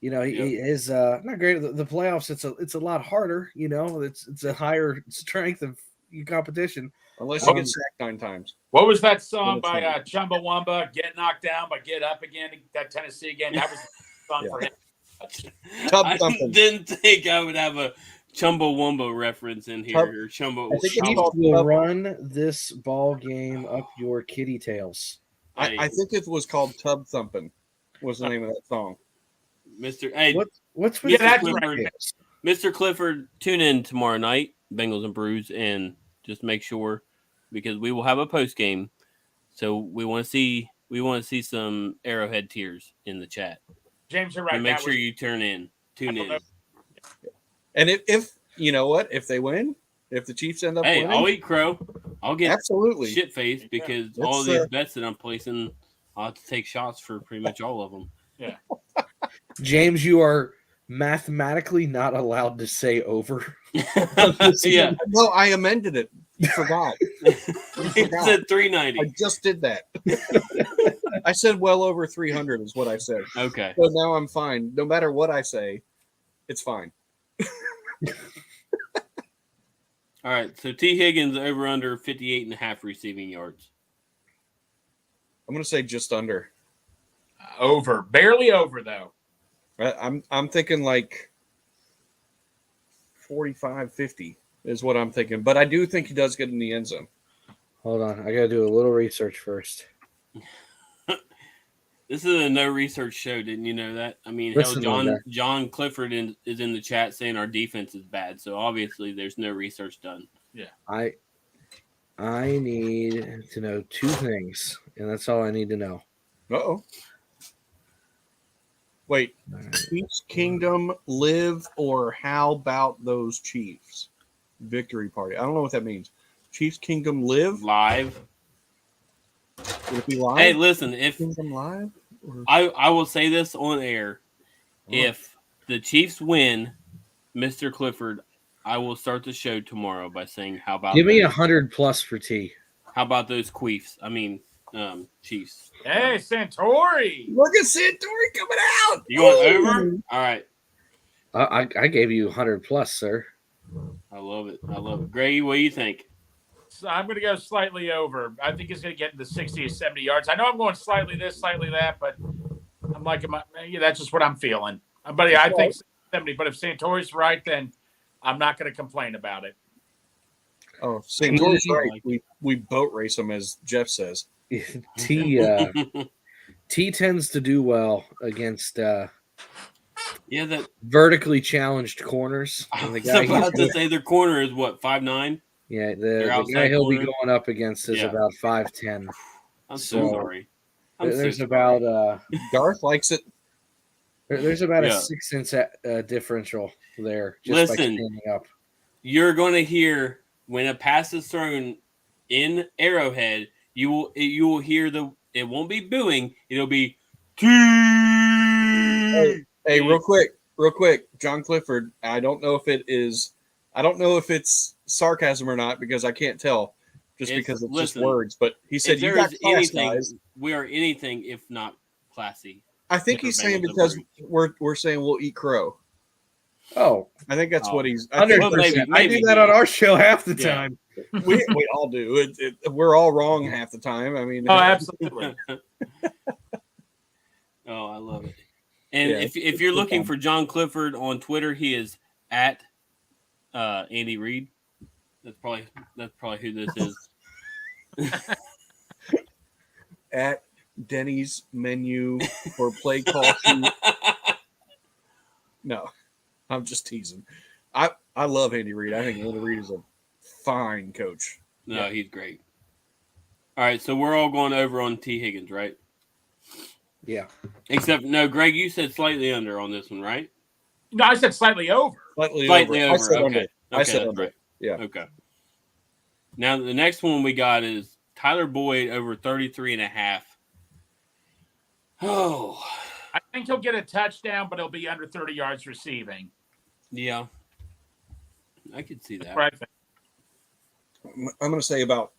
Speaker 4: he is not great. The playoffs, it's a lot harder. It's a higher strength of competition.
Speaker 2: Unless you get sacked 9 times.
Speaker 5: What was that song
Speaker 2: Well,
Speaker 5: by
Speaker 2: it's
Speaker 5: Chumbawamba? Get knocked down, but get up again. That Tennessee game. That was the song for him.
Speaker 2: Tub
Speaker 7: I
Speaker 2: thumping.
Speaker 7: didn't think I would have a Chumbawamba reference in here.
Speaker 2: Tub-
Speaker 7: Or Chumbo.
Speaker 2: I think it's
Speaker 4: Chiefs
Speaker 2: called
Speaker 4: will
Speaker 2: Tub-
Speaker 4: run this ball game up your kitty tails.
Speaker 2: I think it was called Tub Thumping. Was the name of that song?
Speaker 7: Mr. Hey,
Speaker 4: What's with
Speaker 5: Yeah,
Speaker 4: the
Speaker 5: that's
Speaker 4: kitty
Speaker 7: right.
Speaker 4: tails?
Speaker 7: Mr. Clifford, tune in tomorrow night, Bengals and Brews, and just make sure because we will have a post game. So we want to see some Arrowhead tears in the chat.
Speaker 5: James, you're right.
Speaker 7: And make
Speaker 5: That
Speaker 7: sure
Speaker 5: was-
Speaker 7: you tune in.
Speaker 2: And if you know what, if they win, if the Chiefs end up
Speaker 7: Hey,
Speaker 2: winning,
Speaker 7: I'll eat crow. I'll get
Speaker 2: absolutely.
Speaker 7: shit faced because
Speaker 2: It's,
Speaker 7: all these bets that I'm placing, I'll have to take shots for pretty much all of them.
Speaker 4: James, you are mathematically not allowed to say over.
Speaker 7: Yeah,
Speaker 2: No, I amended it. You forgot.
Speaker 7: it
Speaker 2: forgot.
Speaker 7: said
Speaker 2: I
Speaker 7: 390.
Speaker 2: just did that. I said well over 300 is what I said.
Speaker 7: Okay.
Speaker 2: So now I'm fine. No matter what I say, it's fine.
Speaker 7: All right. So T. Higgins over under 58.5 receiving yards.
Speaker 2: I'm gonna say just under.
Speaker 5: Over. Barely over, though.
Speaker 2: I'm thinking like 45, 50 is what I'm thinking. But I do think he does get in the end zone.
Speaker 4: Hold on, I gotta do a little research first.
Speaker 7: This is a no research show. Didn't you know that? I mean,
Speaker 4: Listen,
Speaker 7: hell,
Speaker 4: Linda.
Speaker 7: John Clifford is in the chat saying our defense is bad. So obviously there's no research done.
Speaker 4: I need to know 2 things, and that's all I need to know.
Speaker 2: Uh-oh. Wait, Chiefs Kingdom live, or how about those Chiefs? Victory party. I don't know what that means. Chiefs Kingdom live?
Speaker 7: Live.
Speaker 2: Would it be live?
Speaker 7: Hey, listen, if
Speaker 2: Kingdom live?
Speaker 7: I will say this on air. If the Chiefs win, Mr. Clifford, I will start the show tomorrow by saying, "How about
Speaker 4: Give me
Speaker 7: those-
Speaker 4: 100+ for T.
Speaker 7: How about those Queefs? I mean, Chiefs."
Speaker 5: Hey, Santori.
Speaker 2: Look at Santori coming out.
Speaker 7: You going over? All right.
Speaker 4: I gave you 100+, sir.
Speaker 7: I love it. I love it. Greggy, what do you think?
Speaker 5: So I'm going to go slightly over. I think he's going to get into 60 or 70 yards. I know I'm going slightly this, slightly that, but I'm like, that's just what I'm feeling. But yeah, I think 70. But if Santori's right, then I'm not going to complain about it.
Speaker 2: Oh, Santori's right. We boat race him, as Jeff says.
Speaker 4: T tends to do well against
Speaker 7: that
Speaker 4: vertically challenged corners.
Speaker 7: I
Speaker 4: And the
Speaker 7: was
Speaker 4: guy
Speaker 7: about to say their corner is what, 5'9"?
Speaker 4: Yeah, the guy he'll be going up against is about 5'10".
Speaker 7: I'm so sorry.
Speaker 4: There's about
Speaker 2: Darth likes it.
Speaker 4: There's about a 6-inch differential there. Just by standing up.
Speaker 7: You're going to hear when a pass is thrown in Arrowhead, you will hear it won't be booing, it'll be
Speaker 2: Hey, real quick, John Clifford. I don't know if it's sarcasm or not, because I can't tell, because it's just words. But he said you got class, guys.
Speaker 7: We are anything if not classy.
Speaker 2: I think he's saying because we're saying we'll eat crow.
Speaker 4: Oh,
Speaker 2: I think that's what he's.
Speaker 4: I do that on our show half the time.
Speaker 2: We all do. We're all wrong half the time. I mean,
Speaker 5: absolutely.
Speaker 7: Oh, I love it. And if you're looking for John Clifford on Twitter, he is at Andy Reid. That's probably who this is.
Speaker 2: At Denny's menu for play call sheet. No, I'm just teasing. I love Andy Reid. I think Andy Reid is a fine coach.
Speaker 7: No, he's great. All right, so we're all going over on T. Higgins, right?
Speaker 4: Yeah.
Speaker 7: Except, no, Greg, you said slightly under on this one, right?
Speaker 5: No, I said slightly over.
Speaker 7: Slightly over.
Speaker 2: I said
Speaker 7: okay.
Speaker 2: under. I said
Speaker 7: under.
Speaker 2: Right. Yeah.
Speaker 7: Okay. Now, the next one we got is Tyler Boyd over 33.5. Oh.
Speaker 5: I think he'll get a touchdown, but he'll be under 30 yards receiving.
Speaker 7: Yeah. I could see that.
Speaker 5: Right.
Speaker 2: I'm going to say about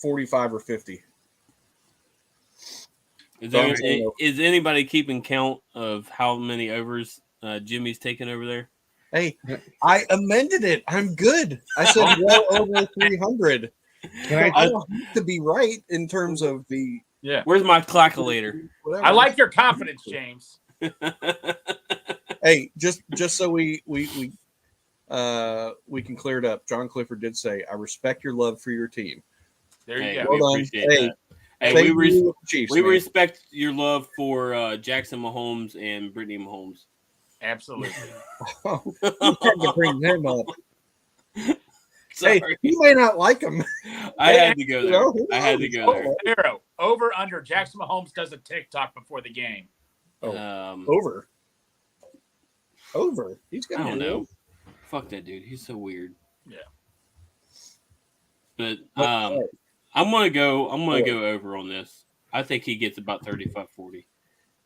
Speaker 2: 45 or 50.
Speaker 7: Is anybody keeping count of how many overs Jimmy's taken over there?
Speaker 2: Hey, I amended it. I'm good. I said well over 300. I don't have to be right in terms of the.
Speaker 5: Yeah.
Speaker 7: Where's my clackulator?
Speaker 5: I like your confidence, James.
Speaker 2: Hey, just so we can clear it up. John Clifford did say, "I respect your love for your team."
Speaker 5: There you
Speaker 7: go.
Speaker 2: Well
Speaker 7: we appreciate that. Hey, we respect your love for Jackson Mahomes and Brittany Mahomes.
Speaker 5: Absolutely.
Speaker 2: You had to bring them up.
Speaker 7: Sorry.
Speaker 2: Hey, you may not like them.
Speaker 7: I had to go there. I had to go there.
Speaker 5: Over under. Jackson Mahomes does a TikTok before the game.
Speaker 2: Over. He's got.
Speaker 7: I don't know. Fuck that dude. He's so weird.
Speaker 5: Yeah.
Speaker 7: But I'm gonna go over on this. I think he gets about 35-40.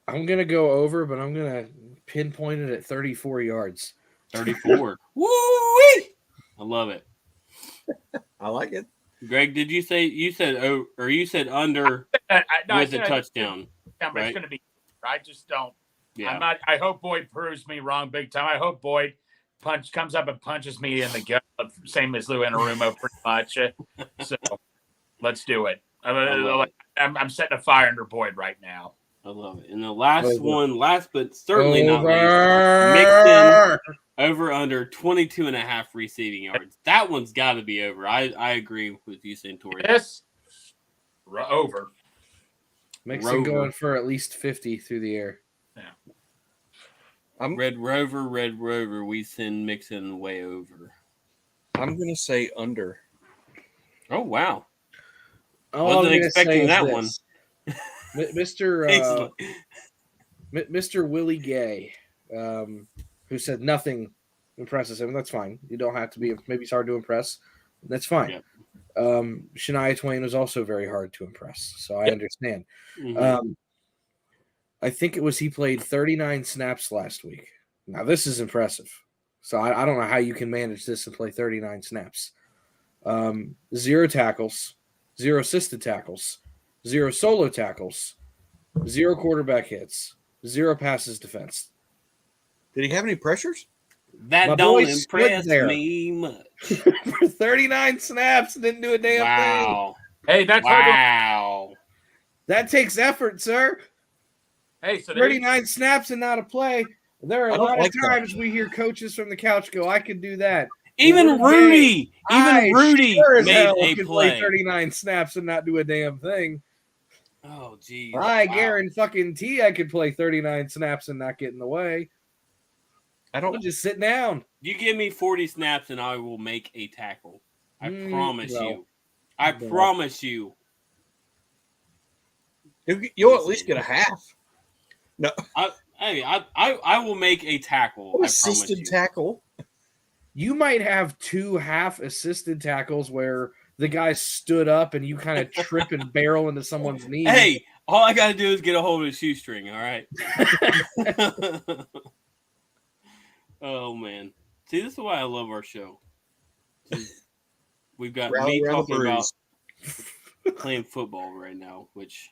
Speaker 4: I'm gonna go over, but I'm gonna pinpoint it at 34 yards.
Speaker 7: 34. Woo! I love it.
Speaker 2: I like it.
Speaker 7: Greg, did you say you said under with a touchdown?
Speaker 5: But
Speaker 7: right?
Speaker 5: It's going to be. I just don't.
Speaker 7: Yeah.
Speaker 5: I'm not. I hope Boyd proves me wrong big time. I hope Boyd comes up and punches me in the gut, same as Lou Anarumo, pretty much. So let's do it. I'm setting a fire under Boyd right now.
Speaker 7: I love it. And the last but certainly not least, Mixon over under 22.5 receiving yards. That one's got to be over. I agree with you, Santori.
Speaker 5: Yes, over.
Speaker 4: Mixon going for at least 50 through the air.
Speaker 5: Yeah.
Speaker 7: Red Rover, we send Mixon way over.
Speaker 2: I'm going to say under.
Speaker 7: Oh, wow.
Speaker 4: Wasn't expecting that
Speaker 7: one.
Speaker 4: Mr. Mr. Willie Gay, who said nothing impresses him. That's fine. You don't have to be. Maybe it's hard to impress. That's fine.
Speaker 7: Yep.
Speaker 4: Shania Twain was also very hard to impress, so I understand.
Speaker 7: Mhm.
Speaker 4: I think it was he played 39 snaps last week. Now this is impressive. So I don't know how you can manage this and play 39 snaps. 0 tackles, 0 assisted tackles, 0 solo tackles, 0 quarterback hits, 0 passes defense.
Speaker 2: Did he have any pressures?
Speaker 7: That
Speaker 4: My
Speaker 7: don't
Speaker 4: boy stood
Speaker 7: impress
Speaker 4: there.
Speaker 7: me much.
Speaker 4: For 39 snaps, didn't do a damn thing.
Speaker 7: Wow.
Speaker 5: Hey, that's hard.
Speaker 7: Wow.
Speaker 4: That takes effort, sir.
Speaker 5: Hey, so there you
Speaker 4: 39 snaps and not a play. There are
Speaker 2: I
Speaker 4: a
Speaker 2: don't
Speaker 4: lot
Speaker 2: like
Speaker 4: of
Speaker 2: that.
Speaker 4: times we hear coaches from the couch go, I could do that.
Speaker 7: Even Rudy,
Speaker 4: I sure as
Speaker 7: made
Speaker 4: hell
Speaker 7: a
Speaker 4: can
Speaker 7: play.
Speaker 4: play 39 snaps and not do a damn thing.
Speaker 7: Oh, geez.
Speaker 4: I
Speaker 7: Wow.
Speaker 4: guarantee I could play 39 snaps and not get in the way.
Speaker 2: I
Speaker 4: I'll
Speaker 2: don't.
Speaker 4: just sit down.
Speaker 7: You give me 40 snaps and I will make a tackle. I promise
Speaker 4: no.
Speaker 7: you. I
Speaker 4: No.
Speaker 7: promise you.
Speaker 2: You'll at least get a half. No,
Speaker 7: I will make a tackle. I promise
Speaker 2: assisted
Speaker 7: you.
Speaker 2: tackle.
Speaker 4: You might have 2 half-assisted tackles where the guy stood up and you kind of trip and barrel into someone's knee.
Speaker 7: Hey, all I got to do is get a hold of the shoestring, all right? Oh, man. See, this is why I love our show. We've got
Speaker 2: Rally
Speaker 7: me
Speaker 2: around the
Speaker 7: talking about
Speaker 2: bruise.
Speaker 7: playing football right now, which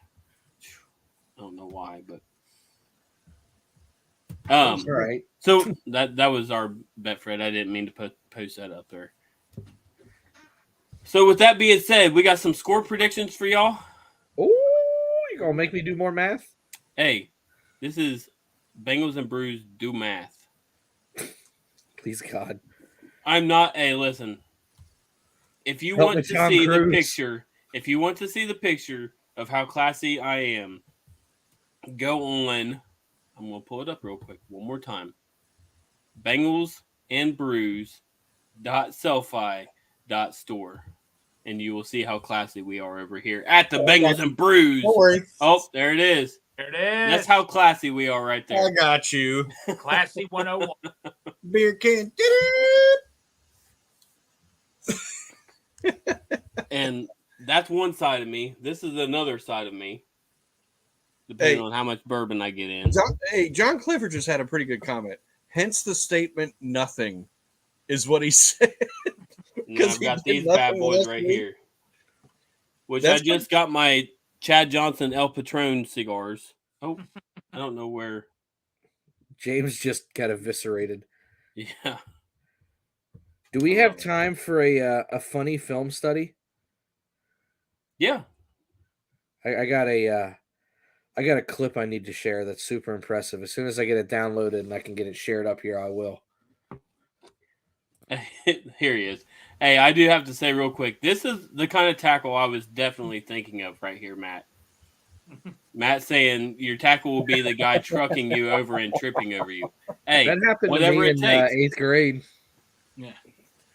Speaker 7: I don't know why, but
Speaker 4: All right.
Speaker 7: so that was our bet, Fred. I didn't mean to post that up there. So with that being said, we got some score predictions for y'all.
Speaker 4: Oh, you're going to make me do more math?
Speaker 7: Hey, this is Bengals and Brews do math.
Speaker 4: Please, God.
Speaker 7: I'm not. Hey, listen. If you
Speaker 4: Help
Speaker 7: want
Speaker 4: me,
Speaker 7: to
Speaker 4: Tom
Speaker 7: see
Speaker 4: Cruise.
Speaker 7: the picture, if you want to see the picture of how classy I am, go on. I'm gonna pull it up real quick one more time. Bengals and Brews .sellfy.store, and you will see how classy we are over here at the Bengals and Brews.
Speaker 2: Don't worry.
Speaker 7: Oh, there it is.
Speaker 5: There it is.
Speaker 7: That's how classy we are right there.
Speaker 2: I got you.
Speaker 5: Classy 101.
Speaker 2: Beer can.
Speaker 7: And that's one side of me. This is another side of me, depending on how much bourbon I get in.
Speaker 2: John Clifford just had a pretty good comment. Hence the statement, nothing is what he said.
Speaker 7: And I've
Speaker 2: he
Speaker 7: got
Speaker 2: did
Speaker 7: these bad
Speaker 2: nothing
Speaker 7: boys
Speaker 2: last
Speaker 7: right
Speaker 2: week.
Speaker 7: here, which
Speaker 2: That's
Speaker 7: I just got my Chad Johnson El Patron cigars. Oh, I don't know where.
Speaker 4: James just got eviscerated.
Speaker 7: Yeah.
Speaker 4: Do we have time for a funny film study?
Speaker 7: Yeah.
Speaker 4: I got a clip I need to share that's super impressive. As soon as I get it downloaded and I can get it shared up here, I will.
Speaker 7: Here he is. Hey, I do have to say real quick, this is the kind of tackle I was definitely thinking of right here, Matt. Matt saying your tackle will be the guy trucking you over and tripping over you. Hey,
Speaker 4: That happened to
Speaker 7: whatever
Speaker 4: me
Speaker 7: it
Speaker 4: in
Speaker 7: takes.
Speaker 4: 8th grade.
Speaker 5: Yeah.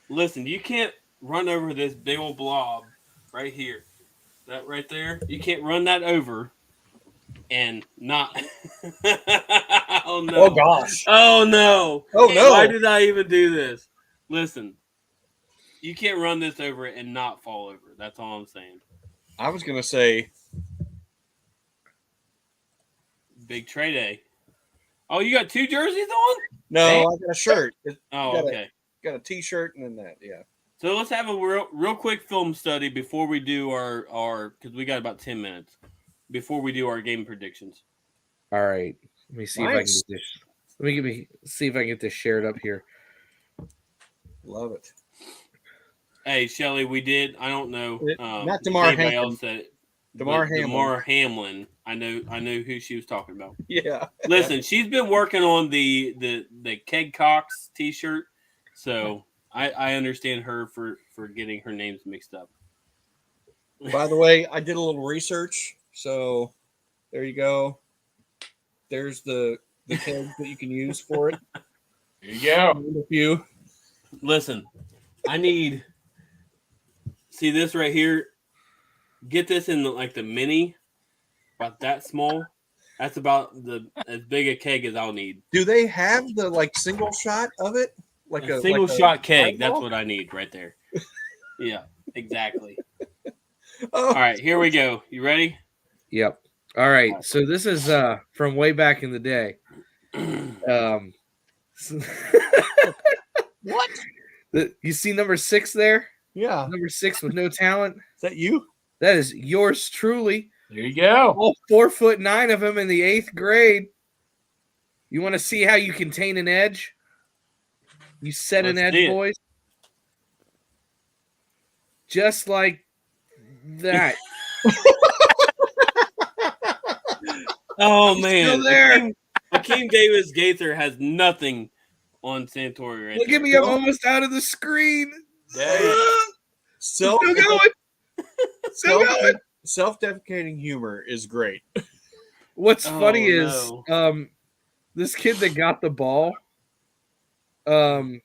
Speaker 7: Listen, you can't run over this big old blob right here. That right there, you can't run that over and not. Oh, no.
Speaker 2: Oh, gosh.
Speaker 7: Oh, no.
Speaker 2: Oh, no.
Speaker 7: Why did I even do this? Listen, you can't run this over it and not fall over. That's all I'm saying.
Speaker 2: I was going to say.
Speaker 7: Big Trey Day. Oh, you got 2 jerseys on?
Speaker 2: No,
Speaker 7: Hey.
Speaker 2: I got a shirt.
Speaker 7: Oh,
Speaker 2: Got a-
Speaker 7: okay.
Speaker 2: Got a T-shirt and then that, yeah.
Speaker 7: So let's have a real quick film study before we do our because we got about 10 minutes before we do our game predictions.
Speaker 4: All right. Let me see if I can get this. See if I can get this shared up here.
Speaker 2: Love it.
Speaker 7: Hey, Shelly, we did. I don't know.
Speaker 2: Not
Speaker 7: if
Speaker 2: Damar
Speaker 7: anybody
Speaker 2: Hamlin.
Speaker 7: else said it,
Speaker 2: Damar
Speaker 7: but
Speaker 2: Hamlin.
Speaker 7: Damar Hamlin. I know who she was talking about.
Speaker 2: Yeah.
Speaker 7: Listen, she's been working on the Keg Cox T-shirt, so I understand her for getting her names mixed up.
Speaker 2: By the way, I did a little research, so there you go. There's the keg that you can use for it.
Speaker 5: There you go.
Speaker 2: A few.
Speaker 7: Listen, I need see this right here. Get this in the mini, about that small. That's about as big a keg as I'll need.
Speaker 2: Do they have the like single shot of it? Like
Speaker 7: A single shot keg. That's
Speaker 2: eyeball?
Speaker 7: what I need right there. Yeah, exactly.
Speaker 2: Oh,
Speaker 7: All right, here we go. You ready?
Speaker 4: Yep. All right. So this is from way back in the day.
Speaker 2: what?
Speaker 4: You see number 6 there?
Speaker 2: Yeah.
Speaker 4: Number 6 with no talent.
Speaker 2: Is that you?
Speaker 4: That is yours truly.
Speaker 5: There you go.
Speaker 4: All 4'9" of him in the 8th grade. You want to see how you contain an edge? You set an
Speaker 7: Let's
Speaker 4: edge,
Speaker 7: see it.
Speaker 4: boys. Just like that.
Speaker 7: Oh
Speaker 4: He's
Speaker 7: man,
Speaker 4: still there.
Speaker 7: Akeem Davis Gaither has nothing on Santori right
Speaker 4: Look
Speaker 7: there.
Speaker 4: at me, I'm almost out of the screen.
Speaker 2: Self
Speaker 4: Still going. Still going.
Speaker 2: Self-deprecating humor is great.
Speaker 4: What's
Speaker 7: Oh,
Speaker 4: funny is
Speaker 7: no.
Speaker 4: this kid that got the ball, I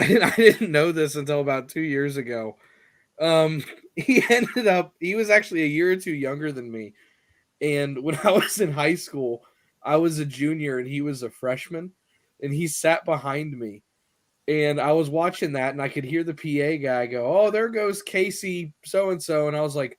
Speaker 4: didn't know this until about 2 years ago. He was actually a year or two younger than me. And when I was in high school, I was a junior and he was a freshman, and he sat behind me. And I was watching that, and I could hear the PA guy go, "Oh, there goes Casey so-and-so." And I was like,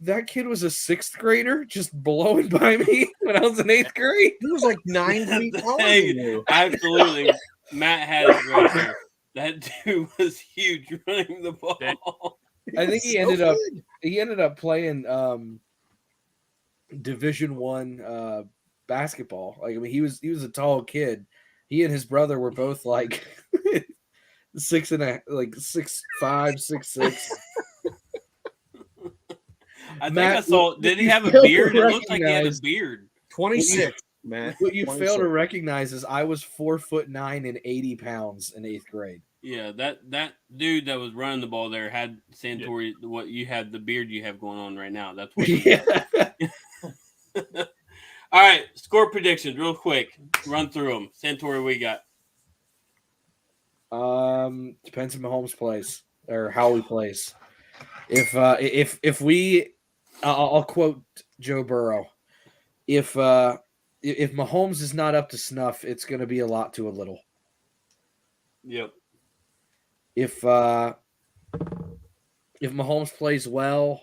Speaker 4: that kid was a 6th grader just blowing by me when I was in 8th grade.
Speaker 2: He was like 9 feet taller than
Speaker 7: Hey,
Speaker 2: you.
Speaker 7: absolutely. Matt had it right there. That dude was huge running the ball.
Speaker 4: I think he
Speaker 2: So
Speaker 4: ended up playing Division I basketball. Like, I mean, he was a tall kid. He and his brother were both like 6'5", 6'6".
Speaker 7: I think
Speaker 4: Matt,
Speaker 7: I saw. Did he have a
Speaker 4: failed to
Speaker 7: beard? It looked like he had a
Speaker 4: recognize-
Speaker 7: beard.
Speaker 2: 26, man.
Speaker 4: What you fail to
Speaker 2: 26.
Speaker 4: recognize is I was 4'9" and 80 pounds in 8th grade.
Speaker 7: Yeah, that dude that was running the ball there had Santori. What you had, the beard you have going on right now. That's what.
Speaker 4: Yeah.
Speaker 7: All right, score predictions, real quick. Run through them. Santori, what you got?
Speaker 4: Depends on Mahomes plays or how he plays. If we, I'll quote Joe Burrow. If Mahomes is not up to snuff, it's going to be a lot to a little.
Speaker 7: Yep.
Speaker 4: If Mahomes plays well,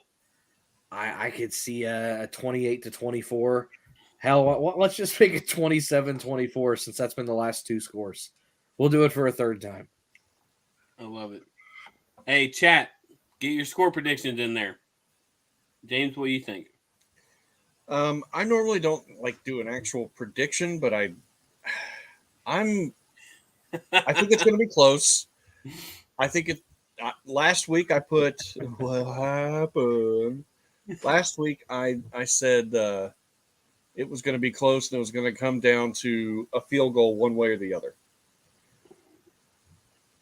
Speaker 4: I could see a 28-24. Hell, let's just make it 27-24 since that's been the last 2 scores. We'll do it for a 3rd time.
Speaker 7: I love it. Hey, chat, get your score predictions in there. James, what do you think?
Speaker 2: I normally don't like do an actual prediction, but I think it's going to be close. I think it. Last week I put what happened. Last week I said it was going to be close and it was going to come down to a field goal one way or the other.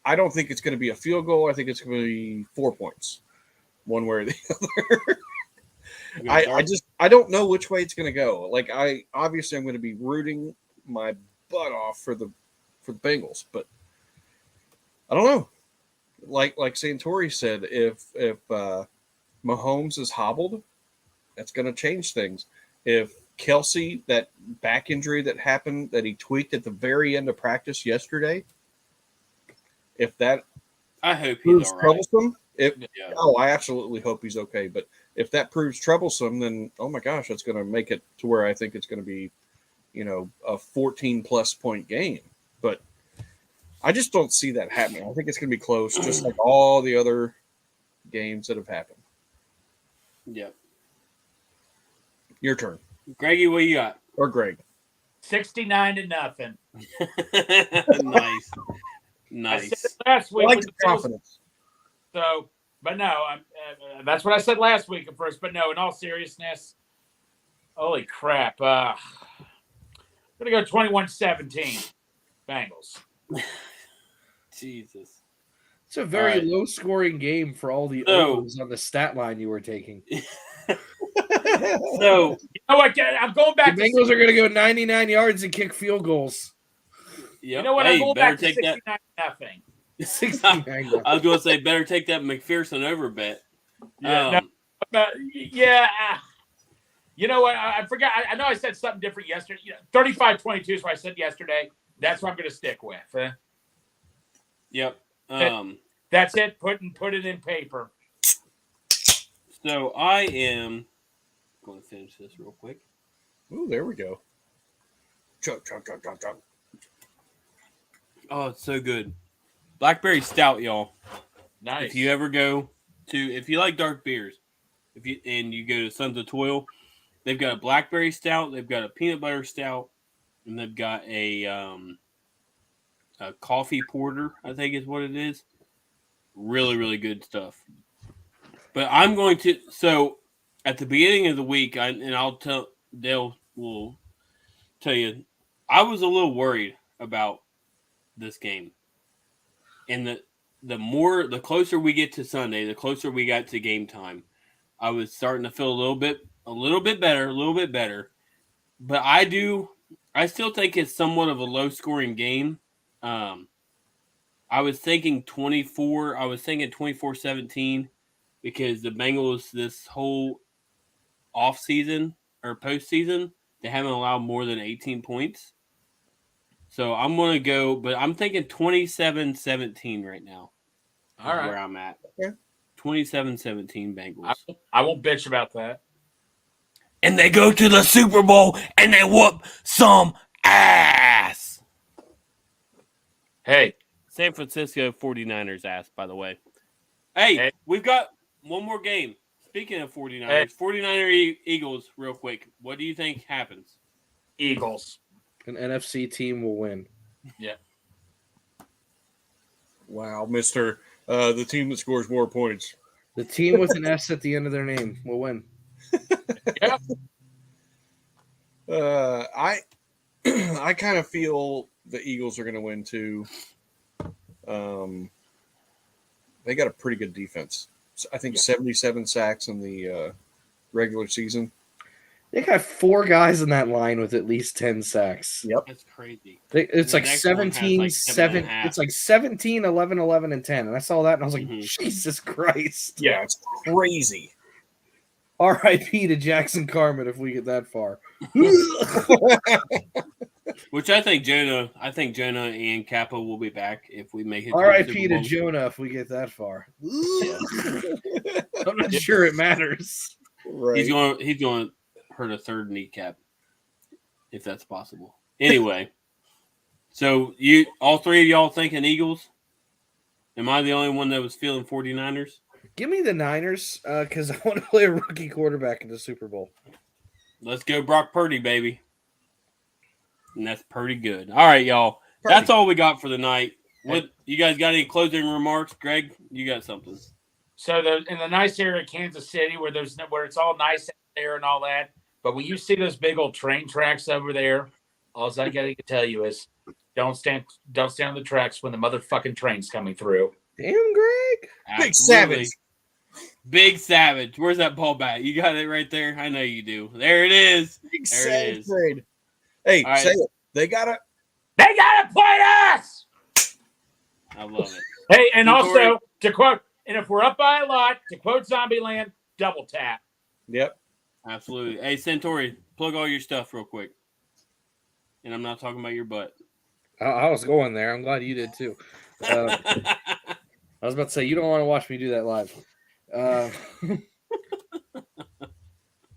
Speaker 2: I don't think it's going to be a field goal. I think it's going to be 4 points, one way or the other. I don't know which way it's going to go. Like I'm going to be rooting my butt off for the Bengals, but I don't know. Like Santori said, if Mahomes is hobbled, that's going to change things. If Kelsey, that back injury that happened that he tweaked at the very end of practice yesterday, if that
Speaker 7: I hope
Speaker 2: proves
Speaker 7: he's all right.
Speaker 2: troublesome,
Speaker 7: Yeah.
Speaker 2: I absolutely hope he's okay. But if that proves troublesome, then oh my gosh, that's going to make it to where I think it's going to be, a 14+ point game. But I just don't see that happening. I think it's going to be close, just like all the other games that have happened.
Speaker 7: Yep.
Speaker 2: Your turn,
Speaker 7: Greggy, what you got?
Speaker 2: or Greg.
Speaker 5: 69-0.
Speaker 7: Nice.
Speaker 5: I said
Speaker 7: Nice.
Speaker 5: it last
Speaker 2: I
Speaker 5: week.
Speaker 2: like
Speaker 5: with
Speaker 2: the
Speaker 5: the Bills.
Speaker 2: confidence.
Speaker 5: So, but no, that's what I said last week at first. But no, in all seriousness, holy crap. I'm going to go 21-17 Bengals.
Speaker 7: Jesus.
Speaker 4: It's a very
Speaker 7: All right.
Speaker 4: low-scoring game for all the overs on the stat line you were taking.
Speaker 7: So,
Speaker 5: You know what? I'm going
Speaker 4: The
Speaker 5: back to
Speaker 4: Bengals are going to go 99 yards and kick field goals.
Speaker 7: yep.
Speaker 5: You know what?
Speaker 7: Hey,
Speaker 5: I'm going
Speaker 7: better
Speaker 5: back to
Speaker 7: take that.
Speaker 5: 69-0.
Speaker 4: 69.
Speaker 7: I was going to say, better take that McPherson over bet.
Speaker 5: Yeah, yeah. You know what? I forgot. I know I said something different yesterday. 35-22 is what I said yesterday. That's what I'm going to stick with.
Speaker 7: Yep.
Speaker 5: That's it. Put it in paper.
Speaker 7: So I am going to finish this real quick.
Speaker 2: Ooh, there we go. Chug.
Speaker 7: Oh, it's so good. Blackberry Stout, y'all.
Speaker 5: Nice.
Speaker 7: If you ever go if you like dark beers, you go to Sons of Toil, they've got a blackberry stout, they've got a peanut butter stout, and they've got a coffee porter, I think is what it is. Really, really good stuff. But I'm going to at the beginning of the week, Dale will tell you, I was a little worried about this game, and the closer we get to Sunday, the closer we got to game time, I was starting to feel a little bit better. But I still think it's somewhat of a low scoring game. I was thinking 24-17 because the Bengals this whole off season or postseason, they haven't allowed more than 18 points. So I'm going to go, but I'm thinking 27-17 right now.
Speaker 5: All right.
Speaker 7: Where I'm at.
Speaker 2: Yeah.
Speaker 7: 27-17 Bengals.
Speaker 5: I won't bitch about that.
Speaker 7: And they go to the Super Bowl and they whoop some ass.
Speaker 5: Hey.
Speaker 7: San Francisco 49ers ass, by the way. Hey, we've got one more game. Speaking of 49ers, 49er Eagles, real quick. What do you think happens?
Speaker 5: Eagles.
Speaker 4: An NFC team will win.
Speaker 5: Yeah.
Speaker 2: Wow, Mr. The team that scores more points.
Speaker 4: The team with an S at the end of their name will win.
Speaker 5: Yeah.
Speaker 2: I kind of feel the Eagles are going to win too. They got a pretty good defense. I think 77 sacks in the regular season.
Speaker 4: They got 4 guys in that line with at least 10 sacks.
Speaker 2: Yep.
Speaker 7: That's crazy.
Speaker 4: It's like 17, 7. It's like 17, 11, 11, and 10. And I saw that and I was like, Jesus Christ.
Speaker 2: Yeah, it's crazy.
Speaker 4: R.I.P. to Jackson Carmen if we get that far.
Speaker 7: Which I think Jonah and Kappa will be back if we make it.
Speaker 4: R.I.P. to Jonah if we get that far. I'm not sure it matters.
Speaker 2: Right.
Speaker 7: He's going to hurt a third kneecap if that's possible. Anyway, so all three of y'all thinking Eagles? Am I the only one that was feeling 49ers?
Speaker 4: Give me the Niners because I want to play a rookie quarterback in the Super Bowl.
Speaker 7: Let's go Brock Purdy, baby. And that's pretty good. All right, y'all. That's all we got for the night. What you guys got any closing remarks? Greg, you got something.
Speaker 5: So in the nice area of Kansas City where it's all nice out there and all that, but when you see those big old train tracks over there, all I got to tell you is don't stand on the tracks when the motherfucking train's coming through.
Speaker 4: Damn, Greg.
Speaker 2: Big Savage.
Speaker 7: Big Savage. Where's that ball bat? You got it right there? I know you do. There it is.
Speaker 2: Big
Speaker 7: there
Speaker 2: Savage.
Speaker 7: it is.
Speaker 2: Trade. Hey,
Speaker 7: right.
Speaker 2: say it. They gotta
Speaker 5: play us.
Speaker 7: I love it.
Speaker 5: Hey, and also to quote, and if we're up by a lot, to quote Zombieland, double tap.
Speaker 2: Yep.
Speaker 7: Absolutely. Hey, Centauri, plug all your stuff real quick. And I'm not talking about your butt.
Speaker 4: I was going there. I'm glad you did too. I was about to say, you don't want to watch me do that live.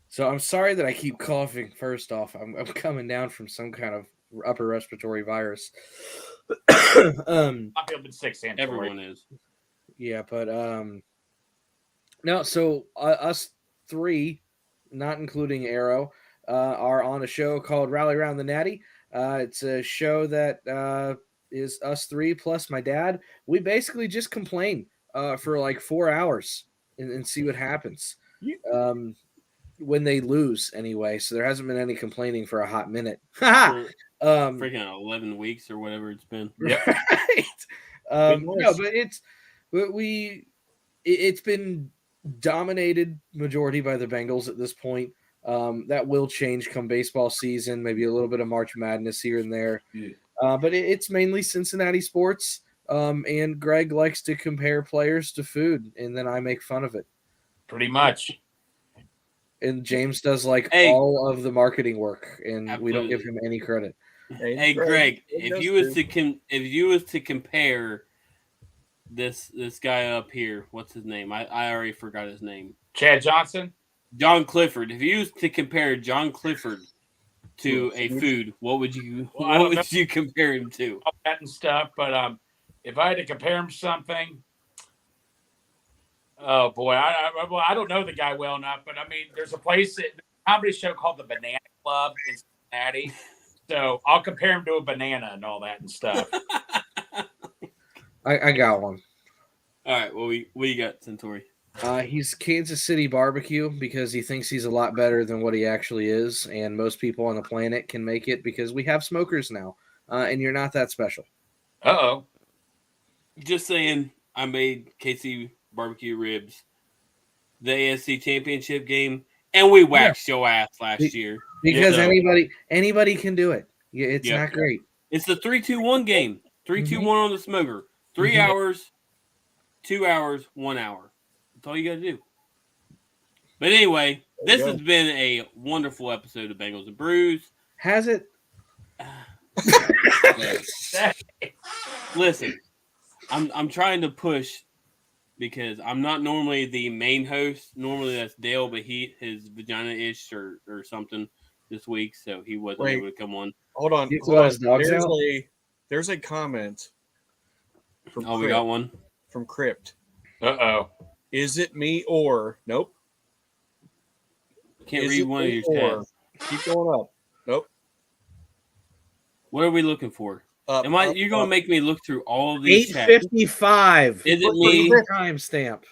Speaker 4: So I'm sorry that I keep coughing. First off, I'm coming down from some kind of upper respiratory virus.
Speaker 5: I've been sick, Santori.
Speaker 7: Everyone is.
Speaker 4: Yeah, but no. So us three, not including Arrow, are on a show called Rally Around the Natty. It's a show that is us three plus my dad. We basically just complain for like 4 hours and see what happens. When they lose anyway, so there hasn't been any complaining for a hot minute.
Speaker 7: Freaking 11 weeks or whatever it's been.
Speaker 5: Yep.
Speaker 4: Right. No, but it's been dominated majority by the Bengals at this point. That will change come baseball season, maybe a little bit of March Madness here and there.
Speaker 5: Yeah.
Speaker 4: But it's mainly Cincinnati sports. And Greg likes to compare players to food, and then I make fun of it.
Speaker 5: Pretty much.
Speaker 4: And James does like
Speaker 7: Hey.
Speaker 4: all of the marketing work, and we don't give
Speaker 7: Absolutely.
Speaker 4: him any credit.
Speaker 7: Hey, Greg, if you was to compare this guy up here, what's his name? I already forgot his name.
Speaker 5: Chad Johnson.
Speaker 7: John Clifford. If you was to compare John Clifford to a food, what would you compare him to?
Speaker 5: All that and stuff, but if I had to compare him to something, oh boy, I don't know the guy well enough, but I mean, there's a comedy show called the Banana Club in Cincinnati, so I'll compare him to a banana and all that and stuff.
Speaker 4: I got one.
Speaker 7: All right, well, what you got, Centauri?
Speaker 4: He's Kansas City barbecue because he thinks he's a lot better than what he actually is, and most people on the planet can make it because we have smokers now, and you're not that special.
Speaker 5: Uh-oh.
Speaker 7: Just saying, I made KC barbecue ribs the AFC championship game, and we waxed your ass last year.
Speaker 4: Because anybody can do it. Yeah, it's not great.
Speaker 7: It's the 3-2-1 game. 3-2-1 on the smoker. 3 hours, 2 hours, 1 hour. That's all you got to do. But anyway, this has been a wonderful episode of Bengals and Brews.
Speaker 4: Has it?
Speaker 7: Listen, I'm trying to push because I'm not normally the main host. Normally that's Dale, but his vagina itched or something this week, so he wasn't able to come on.
Speaker 2: Hold on. There's a comment. From
Speaker 7: we got one
Speaker 2: from Crypt.
Speaker 5: Uh-oh.
Speaker 2: Is it me or nope?
Speaker 7: Can't read one of your tabs.
Speaker 2: Keep going up. Nope.
Speaker 7: What are we looking for? You're going to make me look through all of these
Speaker 4: 8:55.
Speaker 7: Is it me?
Speaker 4: Timestamp.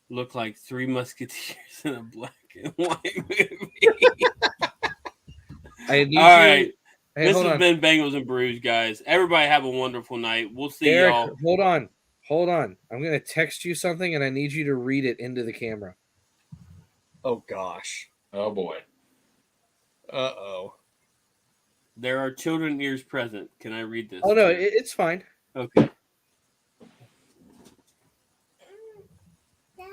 Speaker 7: Look like Three Musketeers in a black and white movie. All right.
Speaker 4: Hey,
Speaker 7: this has been Bengals and Brews, guys. Everybody have a wonderful night. We'll see y'all.
Speaker 4: Hold on. I'm going to text you something, and I need you to read it into the camera.
Speaker 2: Oh, gosh.
Speaker 5: Oh, boy.
Speaker 2: Uh-oh.
Speaker 7: There are children ears present. Can I read this?
Speaker 4: Oh, no, it's fine.
Speaker 7: Okay.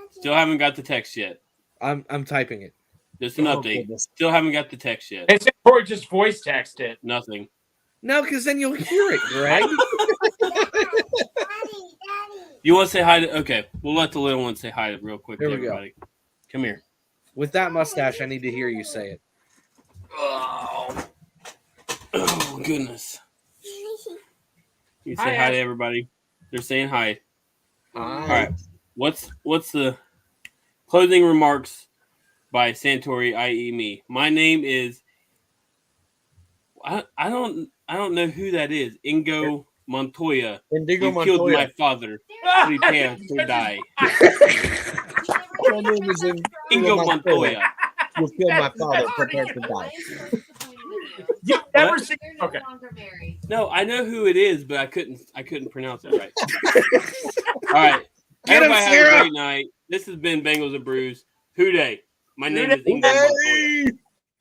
Speaker 7: Still haven't got the text yet.
Speaker 4: I'm typing it.
Speaker 7: Just an update.
Speaker 2: Goodness.
Speaker 7: Still haven't got the text yet.
Speaker 5: It's Corey just voice text it.
Speaker 7: Nothing.
Speaker 4: No, because then you'll hear it, Greg.
Speaker 7: You want to say hi to? Okay, we'll let the little one say hi real quick to everybody. Come here.
Speaker 4: With that mustache, I need to hear you say it.
Speaker 7: Oh goodness. You say hi to everybody. They're saying hi. All right. What's the closing remarks by Santori, i.e. me? My name is I don't know who that is. Indigo Montoya.
Speaker 2: Indigo Montoya.
Speaker 7: Killed my father. Prepare to die.
Speaker 2: My name is
Speaker 7: Indigo Montoya.
Speaker 2: You killed my father. Prepare to die.
Speaker 5: You've never seen. Okay.
Speaker 7: No, I know who it is, but I couldn't pronounce it right. All right. Everybody have a great night. This has been Bengals and Brews. Hooday. My name is Indigo Montoya.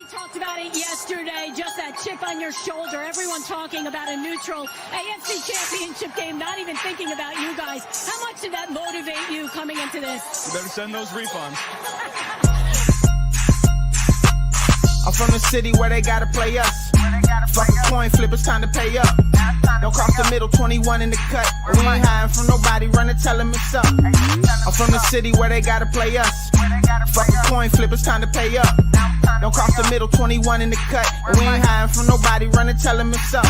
Speaker 1: We talked about it yesterday, just that chip on your shoulder. Everyone talking about a neutral AFC championship game, not even thinking about you guys. How much did that motivate you coming into this?
Speaker 3: You better send those refunds. I'm from the city where they gotta play us. Fuck a coin flip, it's time to pay up. Don't cross the middle, 21 in the cut. We ain't hiding from nobody, run and tell them it's up. I'm from the city where they gotta play us. Fuck a coin flip, it's time to pay up. Don't cross the middle, 21 in the cut. We ain't hiding from nobody, run and tell them it's up.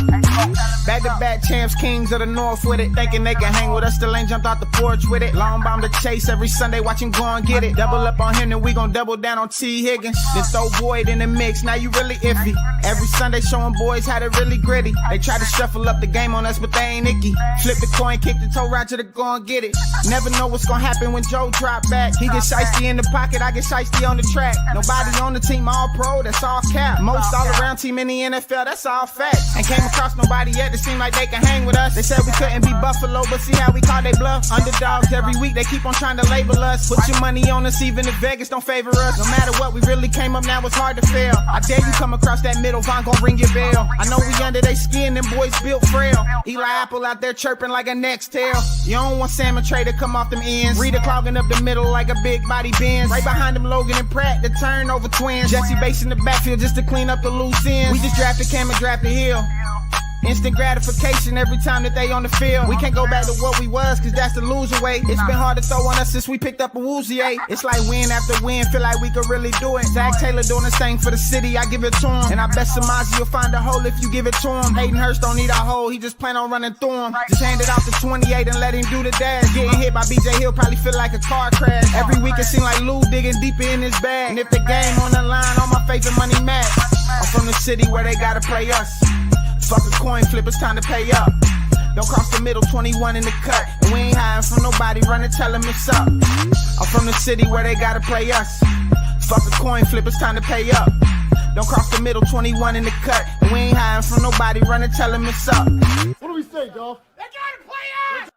Speaker 3: Back-to-back champs, kings of the north with it. Thinking they can hang with us, still ain't jumped out the porch with it. Long bomb to chase every Sunday, watch him go and get it. Double up on him, then we gon' double down on T. Higgins. Then throw Boyd in the mix, now you really iffy. Every Sunday showing boys how to really gritty. They try to shuffle up the game on us, but they ain't icky. Flip the coin, kick the toe right to the go and get it. Never know what's gonna happen when Joe drop back. He get shiesty in the pocket, I get shiesty on the track. Nobody on the the team, all pro, that's all cap. Most all-around team in the NFL, that's all facts. Ain't came across nobody yet that seem like they can hang with us. They said we couldn't be Buffalo, but see how we call they bluff. Underdogs every week, they keep on trying to label us. Put your money on us, even if Vegas don't favor us. No matter what, we really came up, now it's hard to fail. I dare you come across that middle, Von gon' ring your bell. I know we under they skin, them boys built frail. Eli Apple out there chirping like a next tail. You don't want Salmon Trey to come off them ends. Rita clogging up the middle like a big body Benz. Right behind them Logan and Pratt, the turnover twins. Jesse Bates in the backfield just to clean up the loose ends. We just drafted Cam and drafted Hill. Instant gratification every time that they on the field. We can't go back to what we was, cause that's the loser way. It's been hard to throw on us since we picked up a Woozy, eh? It's like win after win, feel like we could really do it. Zach Taylor doing the same for the city, I give it to him. And I bet Samaji will find a hole if you give it to him. Hayden Hurst don't need a hole, he just plan on running through him. Just hand it off to 28 and let him do the dash. Getting hit by BJ Hill probably feel like a car crash. Every week it seem like Lou digging deeper in his bag. And if the game on the line, all my favorite money match. I'm from the city where they gotta play us. Fuck a coin flip, it's time to pay up. Don't cross the middle, 21 in the cut. And we ain't hiding from nobody, run and tell them it's up. I'm from the city where they gotta play us. Fuck a coin flip, it's time to pay up. Don't cross the middle, 21 in the cut. And we ain't hiding from nobody, run and tell them it's up.
Speaker 6: What do we say, Dolph?
Speaker 5: They gotta play us!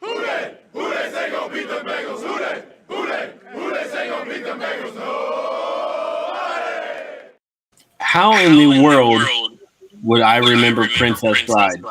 Speaker 6: Who they? Who they say gon' beat the Bengals? Who they? Who they? Who they say gon' beat the Bengals? Nobody.
Speaker 7: How in the world would I remember Princess Bride?